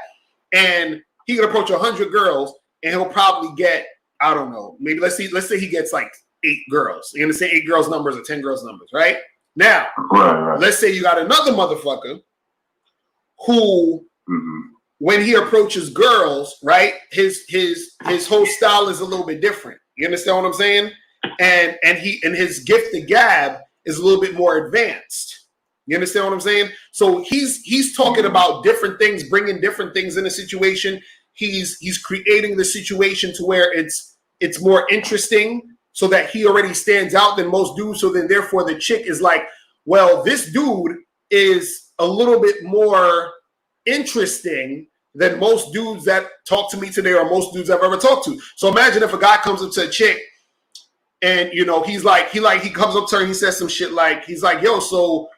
and he could approach 100 girls, and he'll probably get, I don't know, maybe let's say he gets like 8 girls. You understand? 8 girls numbers or 10 girls numbers, right? Now, let's say you got another motherfucker who, when he approaches girls, right, his whole style is a little bit different. You understand what I'm saying? And his gift to gab is a little bit more advanced. You understand what I'm saying? So he's talking about different things, bringing different things in a situation. He's creating the situation to where it's more interesting, so that he already stands out than most dudes. So then therefore the chick is like, well, this dude is a little bit more interesting than most dudes that talk to me today, or most dudes I've ever talked to. So imagine if a guy comes up to a chick and, you know, he comes up to her and he says some shit like, he's like, yo, so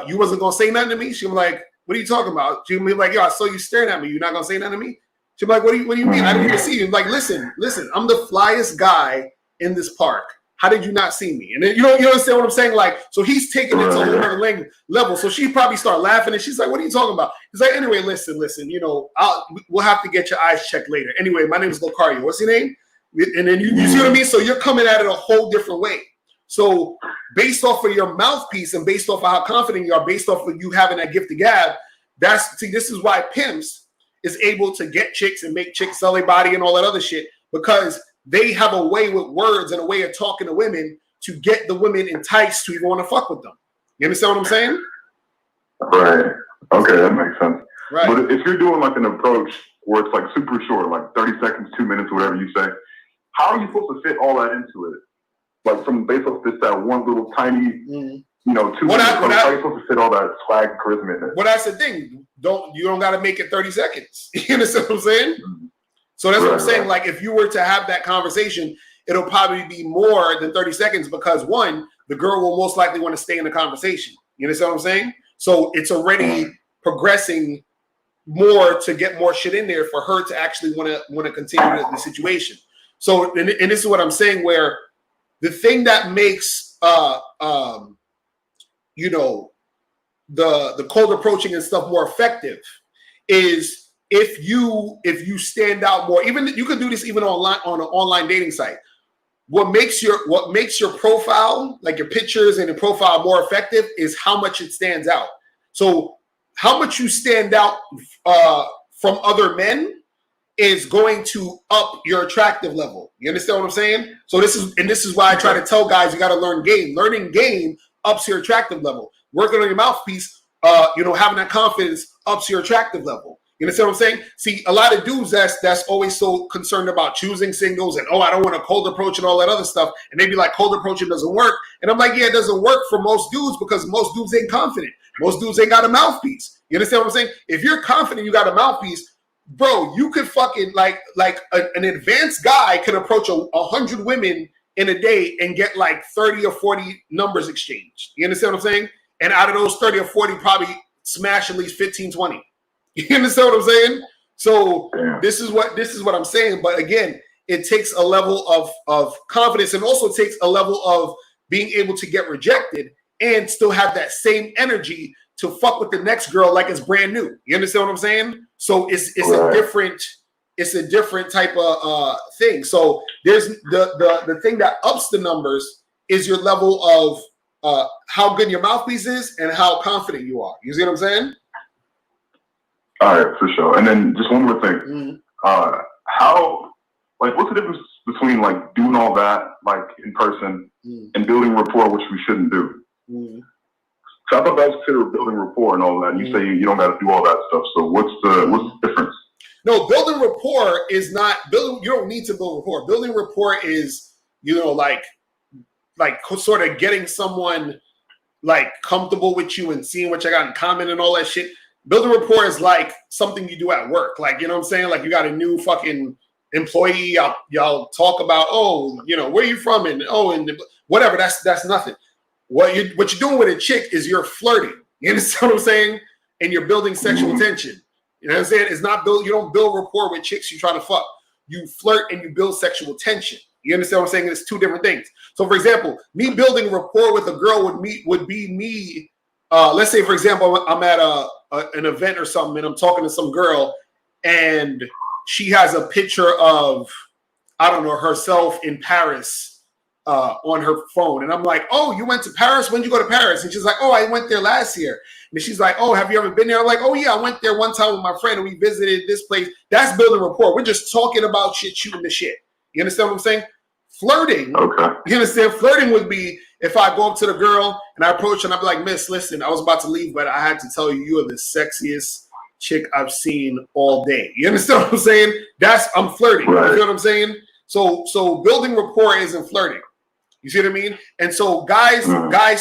you wasn't gonna say nothing to me? She'll be like, what are you talking about? She'll be like, yo, I saw you staring at me. You're not gonna say nothing to me? She'll be like, what do you mean? I didn't even see you. Like, listen, I'm the flyest guy in this park. How did you not see me? And then you understand what I'm saying? Like, so he's taking it to a whole level. So she probably start laughing, and she's like, what are you talking about? He's like, anyway, listen, you know, we'll have to get your eyes checked later. Anyway, my name is Locario. What's your name? And then you see what I mean? So you're coming at it a whole different way. So based off of your mouthpiece and based off of how confident you are, based off of you having that gift to gab, this is why pimps is able to get chicks and make chicks sell their body and all that other shit, because they have a way with words and a way of talking to women to get the women enticed to even want to fuck with them. You understand what I'm saying? Right. Okay, that makes sense. Right. But if you're doing like an approach where it's like super short, like 30 seconds, 2 minutes, whatever you say, how are you supposed to fit all that into it? Like from based off that one little tiny, you know, 2 minutes. How are you supposed to fit all that swag, charisma in it? Well, that's the thing. You don't got to make it 30 seconds. You understand what I'm saying? So that's what I'm saying. Like, if you were to have that conversation, it'll probably be more than 30 seconds because, one, the girl will most likely want to stay in the conversation. You understand what I'm saying? So it's already progressing more to get more shit in there for her to actually want to continue the situation. So, and this is what I'm saying, where the thing that makes, you know, the cold approaching and stuff more effective is if you stand out more. Even you can do this even online on an online dating site. What makes your profile, like your pictures and your profile, more effective is how much it stands out. So how much you stand out from other men is going to up your attractive level. You understand what I'm saying? So this is why I try to tell guys, you got to learn game. Learning game ups your attractive level. Working on your mouthpiece, you know, having that confidence ups your attractive level. You understand what I'm saying? See, a lot of dudes that's always so concerned about choosing singles and, oh, I don't want a cold approach and all that other stuff. And they be like, cold approaching doesn't work. And I'm like, yeah, it doesn't work for most dudes because most dudes ain't confident. Most dudes ain't got a mouthpiece. You understand what I'm saying? If you're confident, you got a mouthpiece, bro, you could fucking like an advanced guy can approach 100 women in a day and get like 30 or 40 numbers exchanged. You understand what I'm saying? And out of those 30 or 40, probably smash at least 15, 20. You understand what I'm saying? So this is what I'm saying. But again, it takes a level of confidence, and also takes a level of being able to get rejected and still have that same energy to fuck with the next girl like it's brand new. You understand what I'm saying? So it's a different type of thing. So there's the thing that ups the numbers is your level of how good your mouthpiece is and how confident you are. You see what I'm saying? All right, for sure. And then just one more thing. What's the difference between like doing all that like in person and building rapport, which we shouldn't do? So I thought that was considered building rapport and all that. And you say you don't got to do all that stuff. So what's the difference? No, building rapport is not building. You don't need to build rapport. Building rapport is, like sort of getting someone like comfortable with you and seeing what you got in common and all that shit. Building rapport is like something you do at work. Like, you know what I'm saying? Like you got a new fucking employee. Y'all talk about, where you from? And whatever. That's nothing. What you're doing with a chick is you're flirting. You understand what I'm saying? And you're building sexual tension. You know what I'm saying? It's not you don't build rapport with chicks you try to fuck. You flirt and you build sexual tension. You understand what I'm saying? It's two different things. So for example, me building rapport with a girl would be me. Let's say, for example, I'm at an event or something and I'm talking to some girl and she has a picture of, I don't know, herself in Paris on her phone. And I'm like, oh, you went to Paris? When did you go to Paris? And she's like, oh, I went there last year. And she's like, oh, have you ever been there? I'm like, oh, yeah, I went there one time with my friend and we visited this place. That's building rapport. We're just talking about shit, shooting the shit. You understand what I'm saying? Flirting. Okay. You understand? Flirting would be if I go up to the girl and I approach her and I'd be like, miss, listen, I was about to leave, but I had to tell you, you are the sexiest chick I've seen all day. You understand what I'm saying? I'm flirting. Right. You know what I'm saying? So building rapport isn't flirting. You see what I mean? And so guys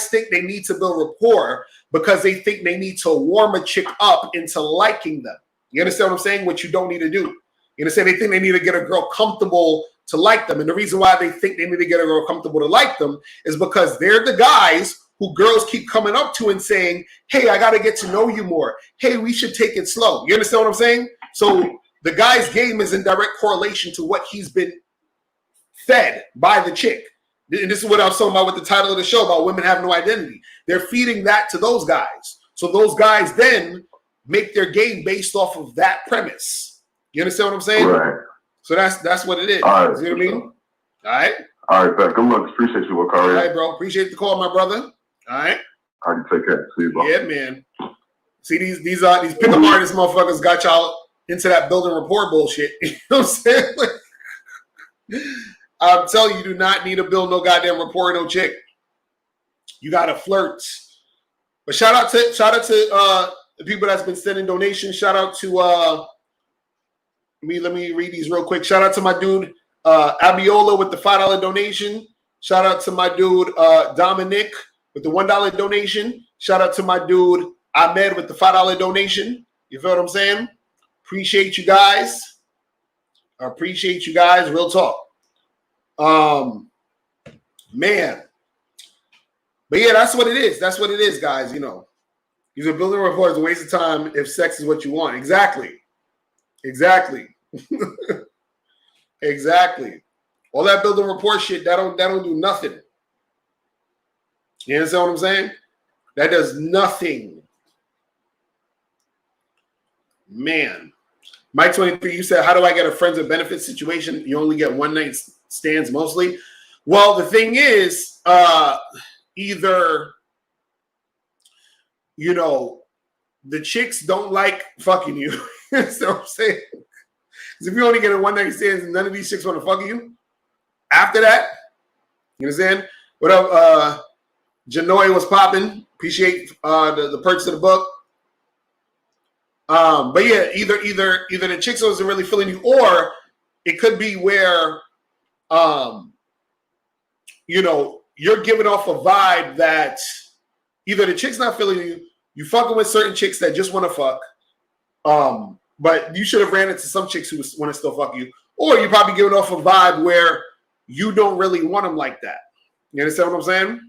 think they need to build rapport because they think they need to warm a chick up into liking them. You understand what I'm saying? What you don't need to do. You understand? They think they need to get a girl comfortable to like them. And the reason why they think they need to get a girl comfortable to like them is because they're the guys who girls keep coming up to and saying, hey, I got to get to know you more. Hey, we should take it slow. You understand what I'm saying? So the guy's game is in direct correlation to what he's been fed by the chick. And this is what I was talking about with the title of the show about women have no identity. They're feeding that to those guys. So those guys then make their game based off of that premise. You understand what I'm saying? Right. So that's what it is. All right. You know what I mean? All right. All right, good luck. Appreciate you, Wakari. All right, bro. Appreciate the call, my brother. All right. All right, take care. See you, bro. Yeah, man. See, these pickup artist motherfuckers got y'all into that building rapport bullshit. You know what I'm saying? I'm telling you, do not need to build no goddamn rapport, no chick. You gotta flirt. But shout out to the people that's been sending donations. Shout out to let me read these real quick. Shout out to my dude Abiola with the $5 donation. Shout out to my dude Dominic with the $1 donation. Shout out to my dude Ahmed with the $5 donation. You feel what I'm saying? Appreciate you guys. I appreciate you guys. Real talk. Man. But yeah, that's what it is. That's what it is, guys. You know, you're building rapport is a waste of time if sex is what you want. Exactly. Exactly. Exactly. All that building rapport shit, that don't do nothing. You understand what I'm saying? That does nothing. Man. Mike 23, you said, how do I get a friends with benefits situation? You only get one night stands mostly. Well, the thing is, either, you know, the chicks don't like fucking you. You know what I'm saying? Because if you only get a one night stands and none of these chicks want to fuck you, after that, you understand? What up, Janoy was popping. Appreciate the purchase of the book. But yeah, either the chicks wasn't really feeling you, or it could be where, you know, you're giving off a vibe that either the chick's not feeling you, you fucking with certain chicks that just want to fuck, but you should have ran into some chicks who want to still fuck you, or you're probably giving off a vibe where you don't really want them like that. You understand what I'm saying?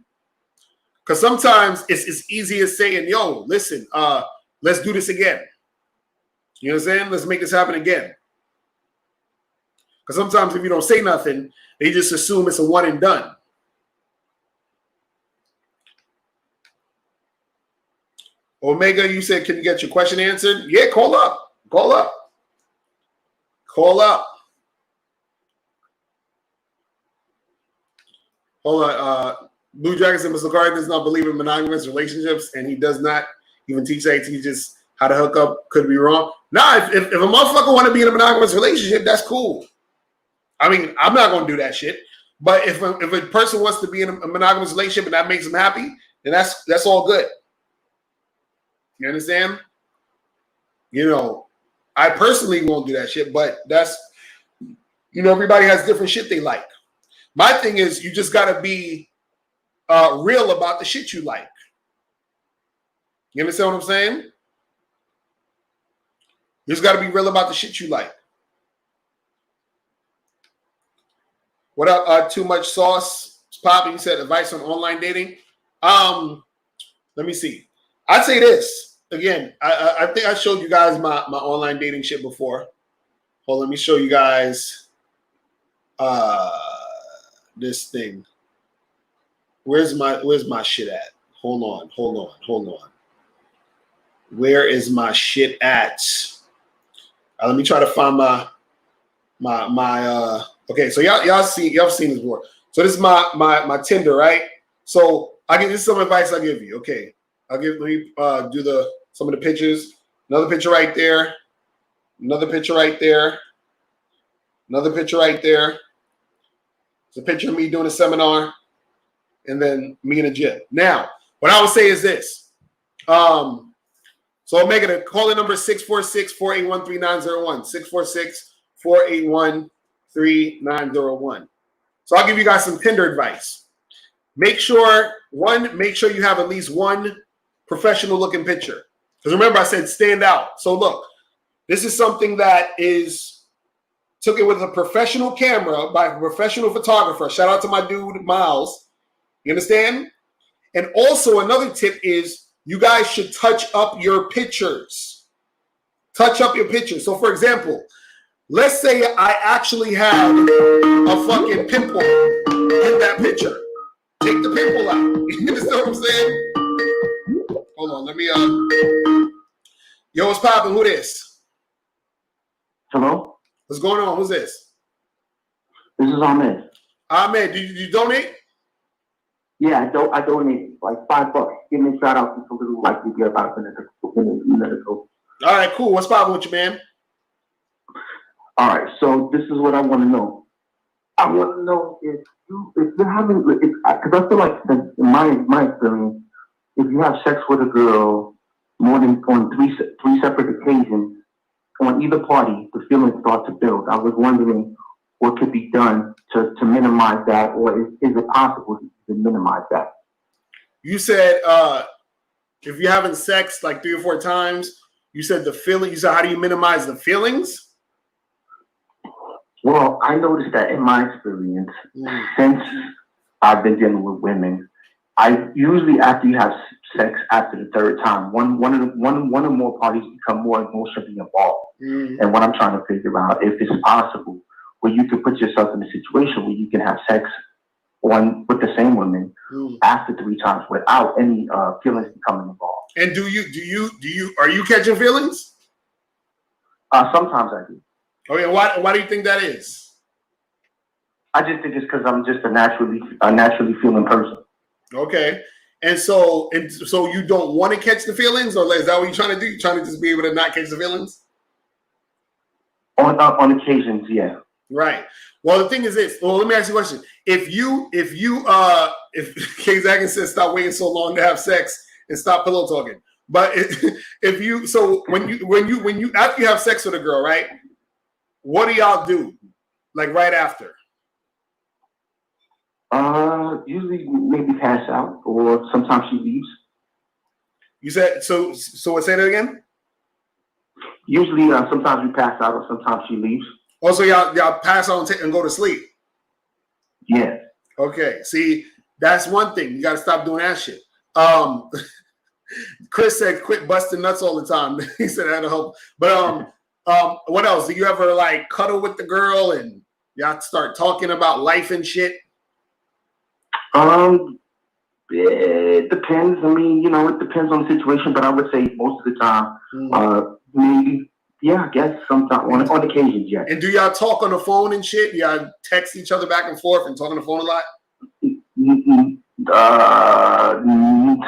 Because sometimes it's easy as saying, yo, listen, let's do this again. You know what I'm saying? Let's make this happen again. Because sometimes if you don't say nothing, they just assume it's a one and done. Omega, you said, can you get your question answered? Yeah, call up. Call up. Call up. Hold on. Blue Dragon said Mr. Carter does not believe in monogamous relationships, and he does not even teach that. He teaches how to hook up. Could be wrong. Nah, if a motherfucker want to be in a monogamous relationship, that's cool. I mean, I'm not going to do that shit. But if a person wants to be in a monogamous relationship and that makes them happy, then that's all good. You understand? You know, I personally won't do that shit, but that's, you know, everybody has different shit they like. My thing is, you just got to be real about the shit you like. You understand what I'm saying? You just got to be real about the shit you like. What up? Too much sauce. Poppy, you said advice on online dating. Let me see. I'd say this. Again, I think I showed you guys my online dating shit before. Well, let me show you guys this thing. Where's my shit at? Hold on. Where is my shit at? Let me try to find my okay, so y'all seen this before. So this is my Tinder, right? So this is some advice I give you. Okay. Let me do some of the pictures. Another picture right there. Another picture right there. Another picture right there. It's a picture of me doing a seminar, and then me in a gym. Now, what I would say is this. So I'll make it a call in number 646-481-3901. 646-481-3901. So I'll give you guys some Tinder advice. Make sure you have at least one professional looking picture. Because remember I said stand out. So look, this is something that took it with a professional camera by a professional photographer. Shout out to my dude, Miles. You understand? And also another tip is you guys should touch up your pictures. Touch up your pictures. So for example, let's say I actually have a fucking pimple in that picture. Take the pimple out. You understand what I'm saying? Hold on, let me Yo, what's poppin'? Who this? Hello? What's going on? Who's this? This is Ahmed. Ahmed, did you donate? Yeah, I donated like $5. Give me a shout out to some little like you get about a minute ago. All right, cool. What's poppin' with you, man? All right, so this is what I want to know. I want to know if you're having, because I feel like in my experience, if you have sex with a girl more than on three separate occasions, on either party, the feelings start to build. I was wondering what could be done to minimize that, or is it possible to minimize that? You said if you're having sex like 3 or 4 times, you said the feeling. You said how do you minimize the feelings? Well, I noticed that in my experience, since I've been dealing with women, I usually after you have sex after the 3rd time, one or more parties become more emotionally involved. And what I'm trying to figure out if it's possible where you can put yourself in a situation where you can have sex with the same woman after 3 times without any feelings becoming involved. And are you catching feelings? Sometimes I do. Okay, why do you think that is? I just think it's because I'm just a naturally feeling person. Okay. And so you don't want to catch the feelings, or is that what you're trying to do? You're trying to just be able to not catch the feelings? On occasions, yeah. Right. Well, the thing is this. Well, let me ask you a question. If King Zagan says stop waiting so long to have sex and stop pillow talking. But when you after you have sex with a girl, right? What do y'all do? Like right after? Usually maybe pass out, or sometimes she leaves. You said so. Say that again. Usually, sometimes we pass out, or sometimes she leaves. Oh, so y'all pass out and go to sleep. Yeah. Okay. See, that's one thing. You got to stop doing that shit. Chris said, "Quit busting nuts all the time." He said that'll help. But what else? Do you ever like cuddle with the girl and y'all start talking about life and shit? It depends. I mean, it depends on the situation, but I would say most of the time, maybe, yeah, I guess sometimes on occasions, yeah. And do y'all talk on the phone and shit? Y'all text each other back and forth and talk on the phone a lot?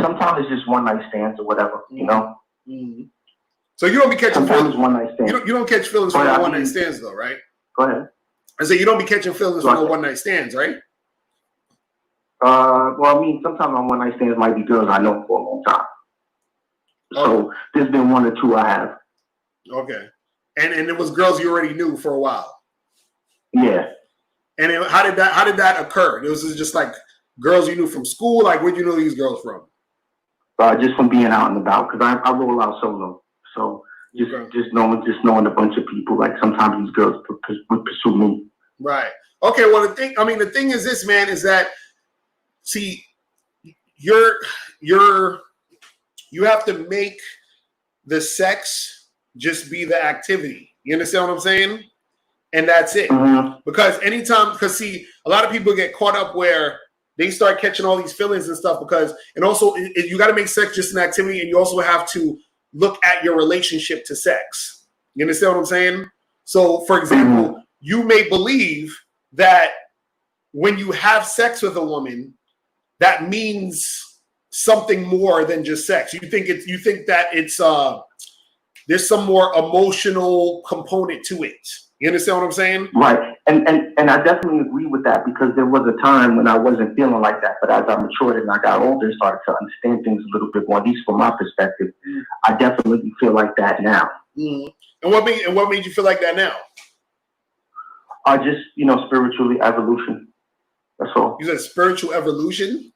Sometimes it's just one night stands or whatever, So you don't be catching sometimes feelings. One night stands. You don't catch feelings from no one night stands though, right? Go ahead. I say you don't be catching feelings from no one night stands, right? Well, I mean, sometimes on one night stands might be girls I know for a long time. So there's been one or two I have. Okay. And it was girls you already knew for a while. Yeah. And how did that occur? It was just like girls you knew from school. Like, where'd you know these girls from? Just from being out and about, because I roll out solo. So just knowing a bunch of people. Like sometimes these girls would pursue me. Right. Okay. Well, the thing is this, man, is that see, you have to make the sex just be the activity. You understand what I'm saying? And that's it. Mm-hmm. Because see, a lot of people get caught up where they start catching all these feelings and stuff and also you got to make sex just an activity, and you also have to look at your relationship to sex. You understand what I'm saying? So, for example, you may believe that when you have sex with a woman, that means something more than just sex. You think that it's there's some more emotional component to it. You understand what I'm saying? Right. And I definitely agree with that, because there was a time when I wasn't feeling like that. But as I matured and I got older, started to understand things a little bit more, at least from my perspective, I definitely feel like that now. Mm-hmm. And what made you feel like that now? Just, spiritually evolution. That's all. You said spiritual evolution?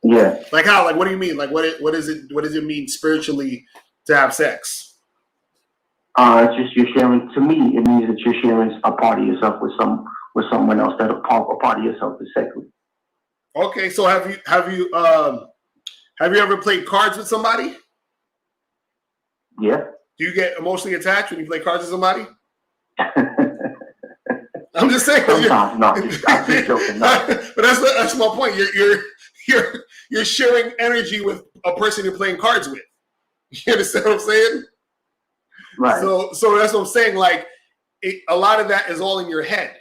Yeah. Like how? Like what do you mean? Like what does it mean spiritually to have sex? It's just you're sharing. To me, it means that you're sharing a part of yourself with someone else, that a part of yourself is sacred. Okay, so have you ever played cards with somebody? Yeah. Do you get emotionally attached when you play cards with somebody? I'm just saying. Sometimes, no. I'm just joking. No. But that's my point. You're sharing energy with a person you're playing cards with. You understand what I'm saying? Right. So that's what I'm saying. Like, a lot of that is all in your head.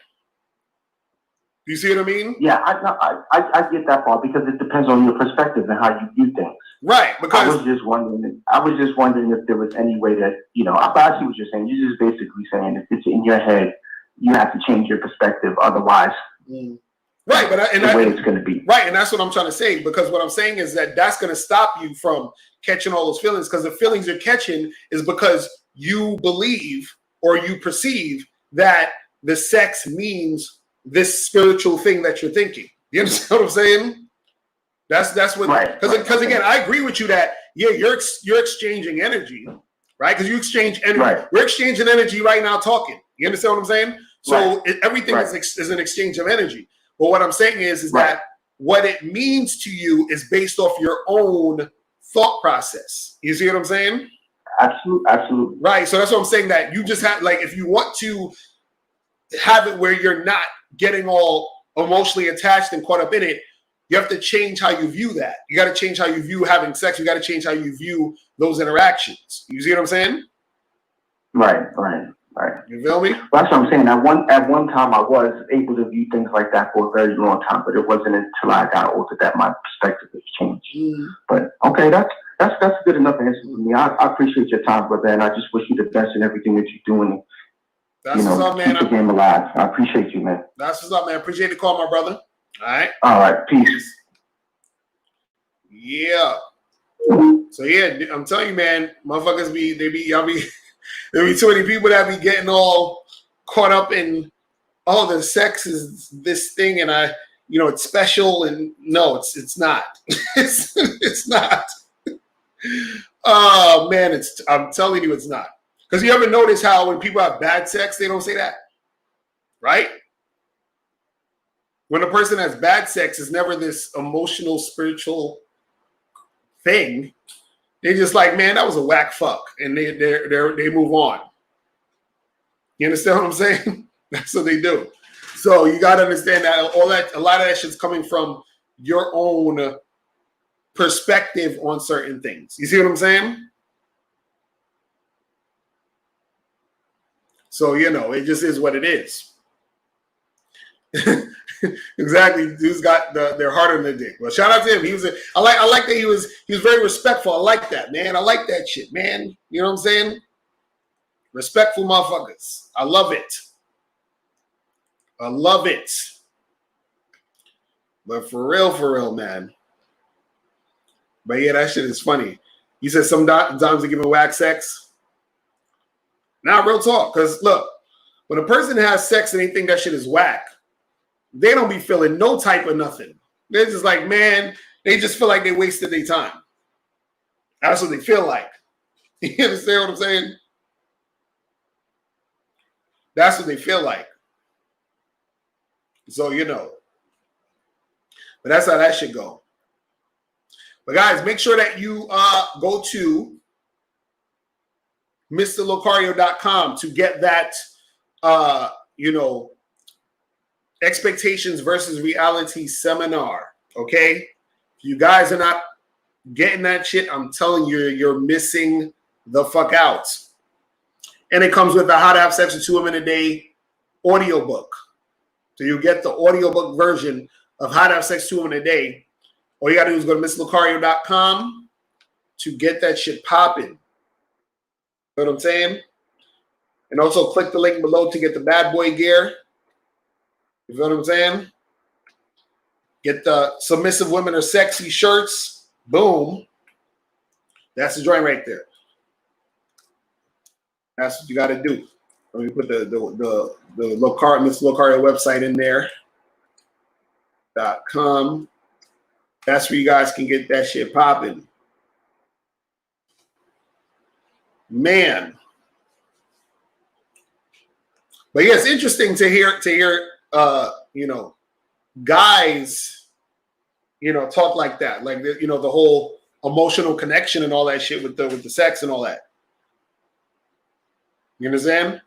You see what I mean? Yeah, I get that part, because it depends on your perspective and how you view things. Right. Because I was just wondering if there was any way that I see what you're saying. You're just basically saying if it's in your head, you have to change your perspective. Otherwise, right. But the way it's going to be. Right, and that's what I'm trying to say. Because what I'm saying is that's going to stop you from catching all those feelings. Because the feelings you're catching is because you believe or you perceive that the sex means this spiritual thing that you're thinking. You understand what I'm saying? That's what. Right. Because again, I agree with you that you're exchanging energy, right? Because you exchange energy. Right. We're exchanging energy right now, talking. You understand what I'm saying? So everything is an exchange of energy. But what I'm saying is that what it means to you is based off your own thought process. You see what I'm saying? Absolutely. Right. So that's what I'm saying, that you just have, like, if you want to have it where you're not getting all emotionally attached and caught up in it, you have to change how you view that. You got to change how you view having sex. You got to change how you view those interactions. You see what I'm saying? Right. You feel me? Well, that's what I'm saying. At one time, I was able to view things like that for a very long time, but it wasn't until I got older that my perspective has changed. But okay, that's a good enough answer for me. I appreciate your time, brother, and I just wish you the best in everything that you're doing. That's what's up, man. Keep the game alive. I appreciate you, man. That's what's up, man. Appreciate the call, my brother. All right. Peace. Yeah. So yeah, I'm telling you, man, motherfuckers there be too many people that be getting all caught up in, oh, the sex is this thing and it's special, and no, it's not. it's not. Oh man, I'm telling you, it's not. Because you ever notice how when people have bad sex, they don't say that, right? When a person has bad sex, it's never this emotional, spiritual thing. They just like, man, that was a whack fuck, and they move on. You understand what I'm saying? That's what they do. So you got to understand that a lot of that shit's coming from your own perspective on certain things. You see what I'm saying? So, you know, it just is what it is. Exactly. Dude's got their heart on their dick. Well, shout out to him. I like that he was very respectful. I like that, man. I like that shit, man. You know what I'm saying? Respectful motherfuckers. I love it. I love it. But for real, man. But yeah, that shit is funny. You said sometimes they're giving whack sex. Now, real talk. Because look, when a person has sex and they think that shit is whack, they don't be feeling no type of nothing. They're just like, man, they just feel like they wasted their time. That's what they feel like. You understand what I'm saying? That's what they feel like. So, you know. But that's how that should go. But guys, make sure that you go to MrLocario.com to get that, you know, expectations versus reality seminar. Okay? If you guys are not getting that shit, I'm telling you, you're missing the fuck out. And it comes with the How to Have Sex with 2 Women a Day audiobook. So you get the audiobook version of How to Have Sex 2 Women a Day. All you gotta do is go to MrLocario.com to get that shit popping. You know what I'm saying? And also click the link below to get the bad boy gear. You know what I'm saying? Get the Submissive Women Are Sexy shirts. Boom. That's the joint right there. That's what you got to do. Let me put the Mr. Locario website in there. .com. That's where you guys can get that shit popping. Man. But yeah, it's interesting to hear you know, guys, you know, talk like that. Like, you know, the whole emotional connection and all that shit with the sex and all that. You understand?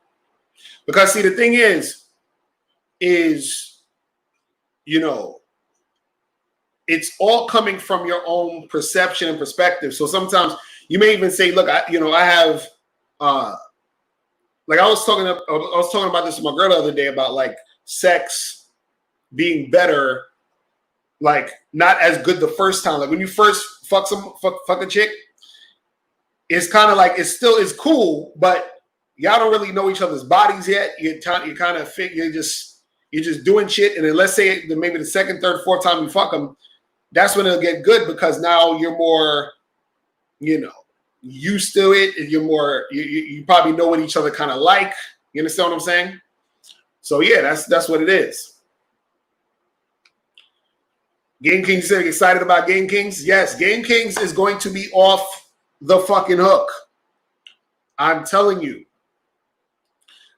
Because see, the thing is, you know, it's all coming from your own perception and perspective. So sometimes you may even say, look, I have, like I was talking about this with my girl the other day about like sex being better, like not as good the first time. Like when you first fuck a chick, it's kind of like it's cool, but y'all don't really know each other's bodies yet. You kind of fit. You're just doing shit, and then let's say maybe the second, third, fourth time you fuck them, that's when it'll get good because now you're more, you know, used to it, and you're more. You probably know what each other kind of like. You understand what I'm saying? So yeah, that's what it is. Game Kings said excited about Game Kings. Yes, Game Kings is going to be off the fucking hook. I'm telling you.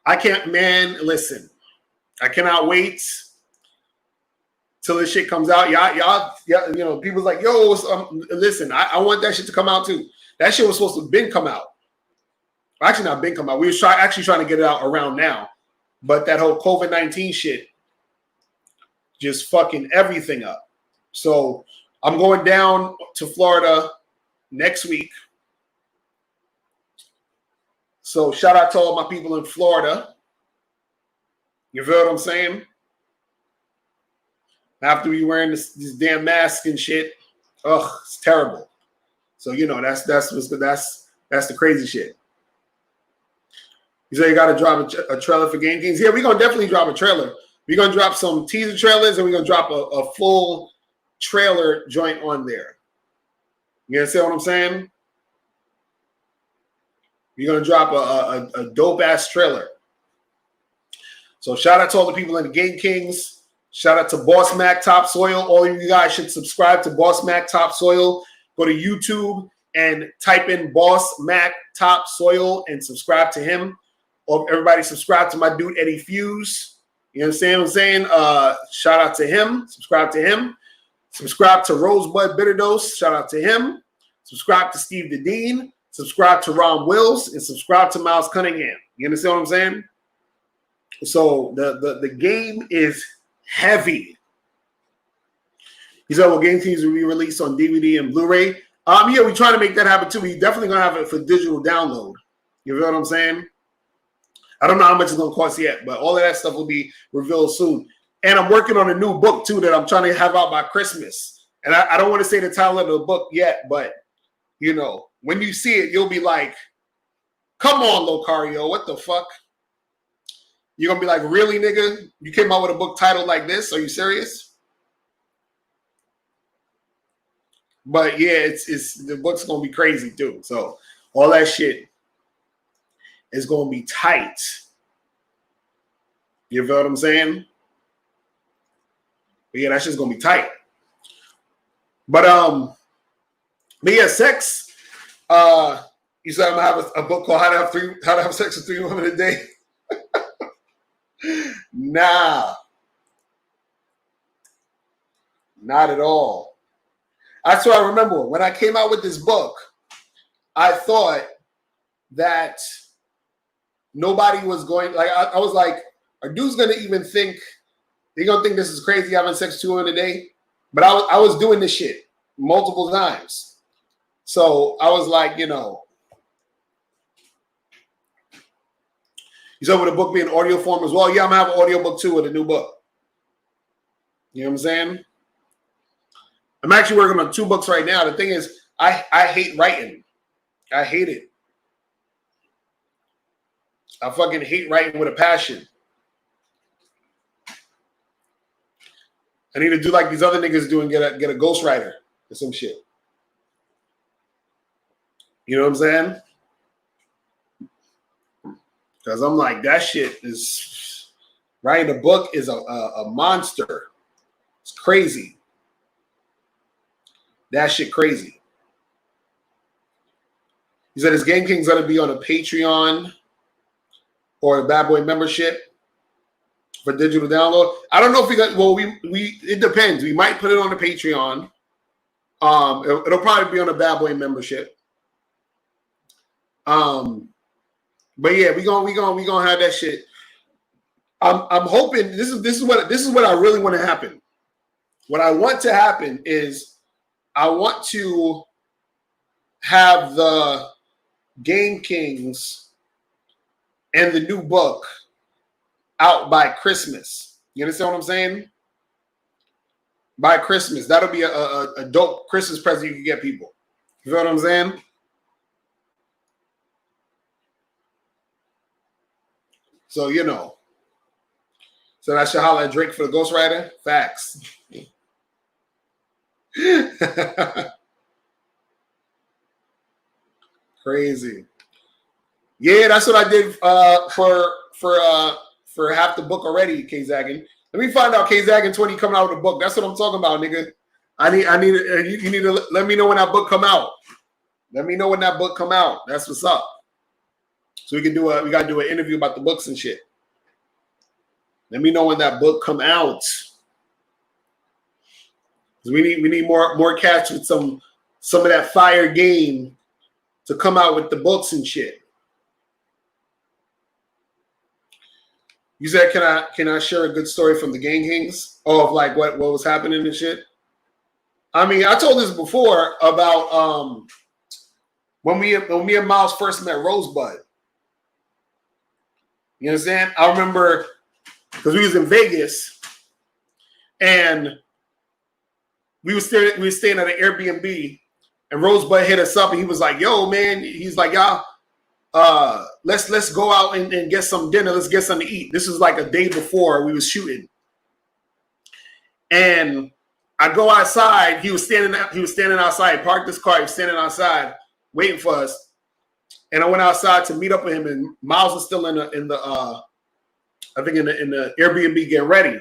I can't, man, listen. I cannot wait till this shit comes out. Y'all, you know, people's like, yo, listen, I want that shit to come out too. That shit was supposed to have been come out. Actually, not been come out. We were actually trying to get it out around now. But that whole COVID-19 shit just fucking everything up. So I'm going down to Florida next week. So shout out to all my people in Florida. You feel what I'm saying? After we wearing this damn mask and shit, ugh, it's terrible. So you know that's the crazy shit. You say you got to drop a trailer for Game Kings. Yeah, we're gonna definitely drop a trailer. We're gonna drop some teaser trailers and we're gonna drop a full trailer joint on there. You understand what I'm saying? You're gonna drop a dope ass trailer. So shout out to all the people in the Game Kings. Shout out to Boss Mac Topsoil. All of you guys should subscribe to Boss Mac Topsoil. Go to YouTube and type in Boss Mac Topsoil and subscribe to him. Or everybody subscribe to my dude Eddie Fuse. You understand what I'm saying? Shout out to him. Subscribe to him. Subscribe to Rosebud Bitter Dose. Shout out to him. subscribe to Steve the Dean, subscribe to Ron Wills, and subscribe to Miles Cunningham. You understand what I'm saying? So the game is heavy. He said, well, Game Kings will be released on DVD and Blu-ray. Yeah, we're trying to make that happen too. We definitely gonna have it for digital download. You know what I'm saying? I don't know how much it's gonna cost yet, but all of that stuff will be revealed soon. And I'm working on a new book too that I'm trying to have out by Christmas. And I don't want to say the title of the book yet, but you know, when you see it, you'll be like, come on, Locario, what the fuck? You're gonna be like, really, nigga? You came out with a book titled like this? Are you serious? But yeah, it's the book's gonna be crazy too. So all that shit is gonna be tight. You feel what I'm saying? But yeah, that shit's gonna be tight. But yeah, sex. You said I'm gonna have a book called How to Have Sex with 3 Women a Day. Nah, not at all. That's what I remember when I came out with this book. I thought that nobody was going. Like I was like, are dudes gonna even think they're gonna think this is crazy having sex with 2 women a day? But I was doing this shit multiple times, so I was like, you know. You said with the book being audio form as well. Yeah, I'm gonna have an audio book too with a new book. You know what I'm saying? I'm actually working on 2 books right now. The thing is, I hate writing. I hate it. I fucking hate writing with a passion. I need to do like these other niggas do and get a ghostwriter or some shit. You know what I'm saying? Because I'm like, that shit is, writing a book is a monster. It's crazy. That shit crazy. He said, is Game Kings going to be on a Patreon or a Bad Boy membership for digital download? I don't know if we got, well, we it depends. We might put it on the Patreon. It'll probably be on a Bad Boy membership. But yeah, we gonna have that shit. I'm hoping this is what I really want to happen. What I want to happen is I want to have the Game Kings and the new book out by Christmas. You understand what I'm saying? By Christmas. That'll be a dope Christmas present you can get people. You know what I'm saying? So, you know. So I should holler at Drake for the ghostwriter? Facts. Crazy. Yeah, that's what I did for half the book already, K-Zaggin. Let me find out K-Zaggin 20 coming out with a book. That's what I'm talking about, nigga. You need to let me know when that book come out. Let me know when that book come out. That's what's up. So we gotta do an interview about the books and shit. Let me know when that book come out. We need more cats with some of that fire game to come out with the books and shit. You said, can I share a good story from the Gang Kings? Oh, of like what was happening and shit? I mean, I told this before about when me and Miles first met Rosebud. You understand? I remember because we was in Vegas and we were staying at an Airbnb, and Rosebud hit us up and he was like, yo, man, he's like, y'all, let's go out and get some dinner. Let's get something to eat. This was like a day before we was shooting. And I go outside. He was standing outside, parked his car, he was standing outside waiting for us. And I went outside to meet up with him, and Miles was still in the Airbnb getting ready.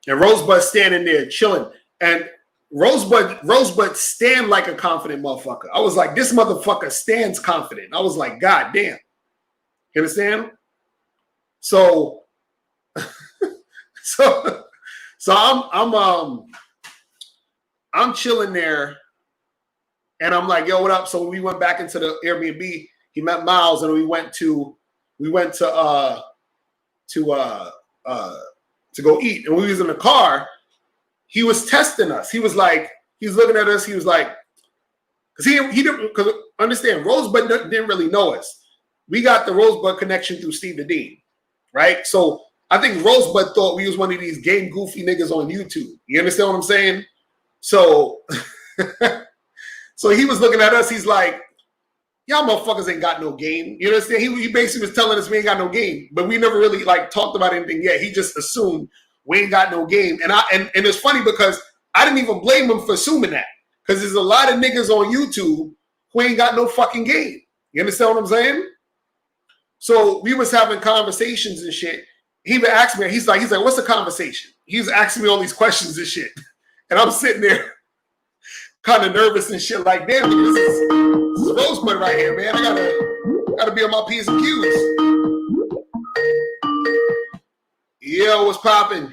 And Rosebud standing there chilling. And Rosebud stand like a confident motherfucker. I was like, this motherfucker stands confident. I was like, God damn. You understand? So I'm chilling there, And I'm like, yo, what up? So we went back into the Airbnb. He met Miles, and we went to go eat. And when we was in the car, he was testing us. He was looking at us. He was like, because he didn't, because understand, Rosebud didn't really know us. We got the Rosebud connection through Steve the Dean, right? So I think Rosebud thought we was one of these game goofy niggas on YouTube. You understand what I'm saying? So, so he was looking at us. He's like, y'all motherfuckers ain't got no game. You understand? He basically was telling us we ain't got no game, but we never really like talked about anything yet. He just assumed we ain't got no game. And it's funny because I didn't even blame him for assuming that. Because there's a lot of niggas on YouTube who ain't got no fucking game. You understand what I'm saying? So we was having conversations and shit. He even asked me, he's like, what's the conversation? He's asking me all these questions and shit. And I'm sitting there kind of nervous and shit like, damn, this is Rosebud right here, man. I gotta be on my P's and Q's. Yo, what's popping?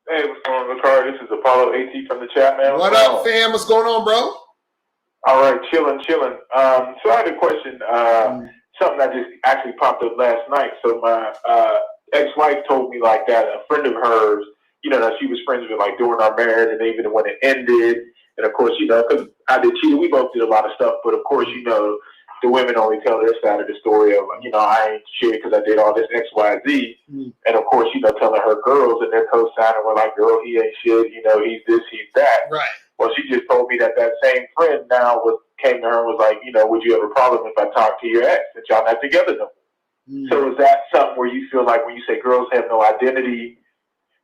Hey, what's going on, Ricardo? This is Apollo AT from the chat, man. What up, fam? What's going on, bro? All right, chilling. So I had a question, something that just actually popped up last night. So my ex-wife told me like that a friend of hers, you know, that she was friends with like during our marriage and even when it ended. And of course, you know, because I did cheat, we both did a lot of stuff. But of course, you know, the women only tell their side of the story of, you know, I ain't shit because I did all this X, Y, Z. And of course, you know, telling her girls and their co-signer were like, girl, he ain't shit. You know, he's this, he's that. Right. Well, she just told me that same friend now came to her and was like, you know, would you have a problem if I talked to your ex and y'all not together no more? So is that something where you feel like when you say girls have no identity,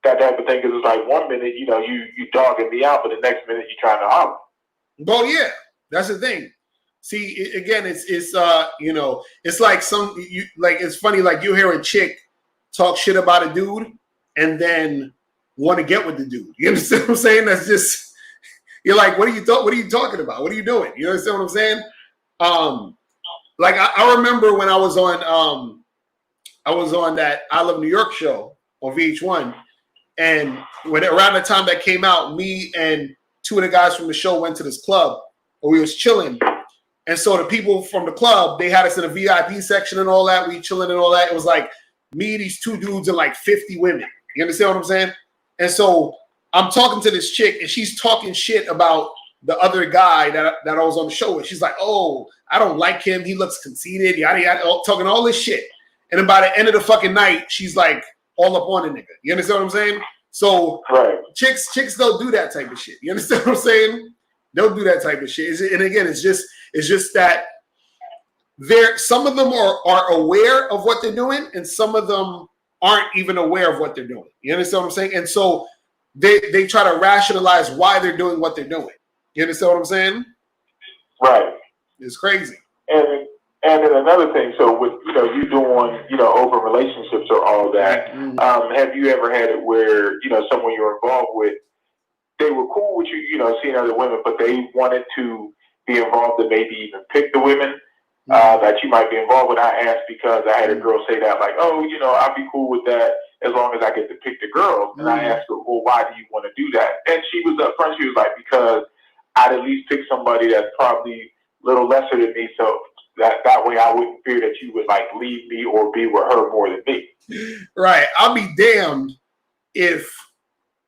that type of thing? Because it's like 1 minute, you know, you dogging me out, but the next minute you trying to holler. Well, yeah, that's the thing. See, again, it's you know, it's like it's funny, like you hear a chick talk shit about a dude and then want to get with the dude. You understand what I'm saying? That's just, you're like, what are you talking about? What are you doing? You understand what I'm saying? Like I remember when I was on that I Love New York show on VH1, and when around the time that came out, me and two of the guys from the show went to this club where we was chilling. And so the people from the club, they had us in a VIP section and all that. We chilling and all that. It was like me, these two dudes, and like 50 women. You understand what I'm saying? And so I'm talking to this chick, and she's talking shit about the other guy that I was on the show with. She's like, oh, I don't like him. He looks conceited. Yada, yada, talking all this shit. And then by the end of the fucking night, she's like all up on the nigga. You understand what I'm saying? So right. Chicks don't do that type of shit. You understand what I'm saying? They'll do that type of shit. And again, it's just that some of them are aware of what they're doing, and some of them aren't even aware of what they're doing. You understand what I'm saying? And so they try to rationalize why they're doing what they're doing. You understand what I'm saying? Right. It's crazy. And then another thing, so with, you know, you doing, you know, open relationships or all that, have you ever had it where, you know, someone you're involved with, they were cool with you, you know, seeing other women, but they wanted to be involved and maybe even pick the women that you might be involved with? I asked because I had a girl say that, like, oh, you know, I'd be cool with that as long as I get to pick the girls. And I asked her, well, why do you want to do that? And she was upfront. She was like, because I'd at least pick somebody that's probably a little lesser than me, so that way I wouldn't fear that you would like leave me or be with her more than me. Right. I'll be damned if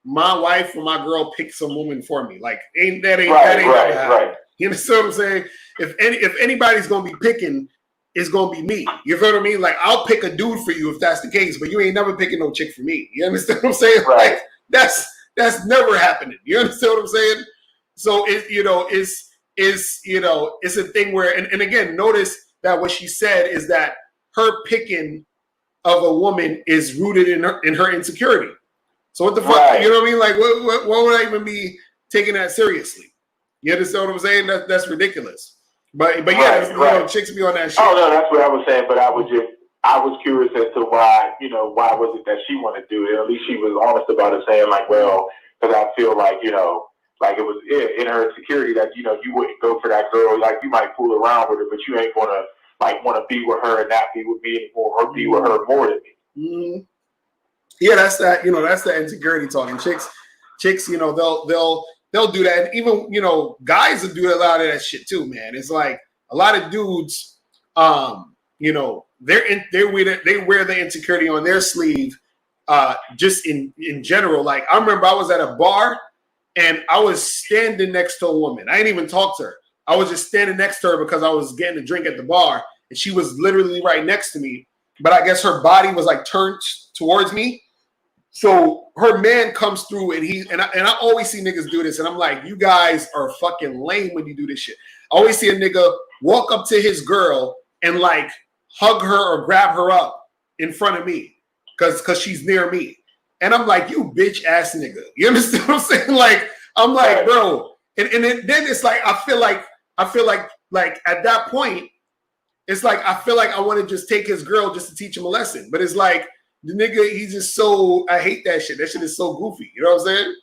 my wife or my girl picks some woman for me. Like, ain't never happening. Right. You understand what I'm saying? If anybody's gonna be picking, it's gonna be me. You feel what I mean? Like, I'll pick a dude for you if that's the case, but you ain't never picking no chick for me. You understand what I'm saying? Right. Like, that's never happening. You understand what I'm saying? So it's a thing where, and again, notice that what she said is that her picking of a woman is rooted in her insecurity. So what the fuck? Right. You know what I mean? Like, what would I even be taking that seriously? You understand what I'm saying? That's ridiculous. But yeah, you know, chicks be on that shit. Oh no, that's what I was saying. But I was curious as to why was it that she wanted to do it? At least she was honest about it, saying like, well, because I feel like, you know, like it was in her insecurity that, you know, you wouldn't go for that girl. Like, you might fool around with her, but you ain't gonna like want to be with her and not be with me anymore, or be with her more than me. Yeah, that's that. You know, that's that insecurity talking. Chicks, you know, they'll they'll do that. And even, you know, guys will do a lot of that shit too, man. It's like a lot of dudes, you know, they wear the insecurity on their sleeve, just in general. Like, I remember I was at a bar and I was standing next to a woman. I didn't even talk to her. I was just standing next to her because I was getting a drink at the bar, and she was literally right next to me. But I guess her body was like turned towards me. So her man comes through, and I always see niggas do this, and I'm like, you guys are fucking lame when you do this shit. I always see a nigga walk up to his girl and like hug her or grab her up in front of me because she's near me. And I'm like, you bitch ass nigga. You understand what I'm saying? Like, I'm like, bro. And then it's like, I feel like at that point, it's like, I feel like I want to just take his girl just to teach him a lesson. But it's like, the nigga, he's just so, I hate that shit. That shit is so goofy. You know what I'm saying?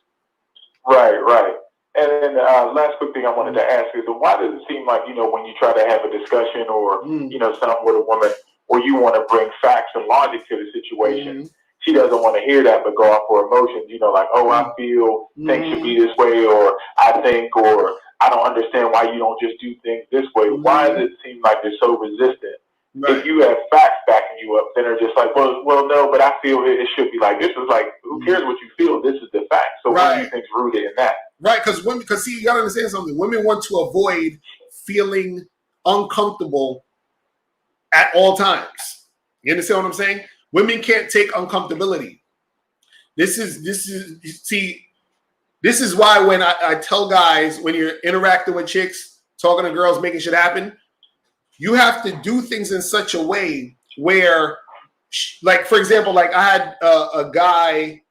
Right. And then last quick thing I wanted to ask is, why does it seem like, you know, when you try to have a discussion or, you know, something with a woman where you want to bring facts and logic to the situation, she doesn't want to hear that but go off for emotions, you know, like, oh, I feel things should be this way, or I think, or I don't understand why you don't just do things this way. Why does it seem like they're so resistant? Right. If you have facts backing you up, then they're just like, well, no, but I feel it should be like this. Is like, who cares what you feel? This is the fact. So what do you think's rooted in that? Right, because see, you gotta understand something. Women want to avoid feeling uncomfortable at all times. You understand what I'm saying? Women can't take uncomfortability. This is why when I tell guys, when you're interacting with chicks, talking to girls, making shit happen, you have to do things in such a way where, like, for example, like I had a guy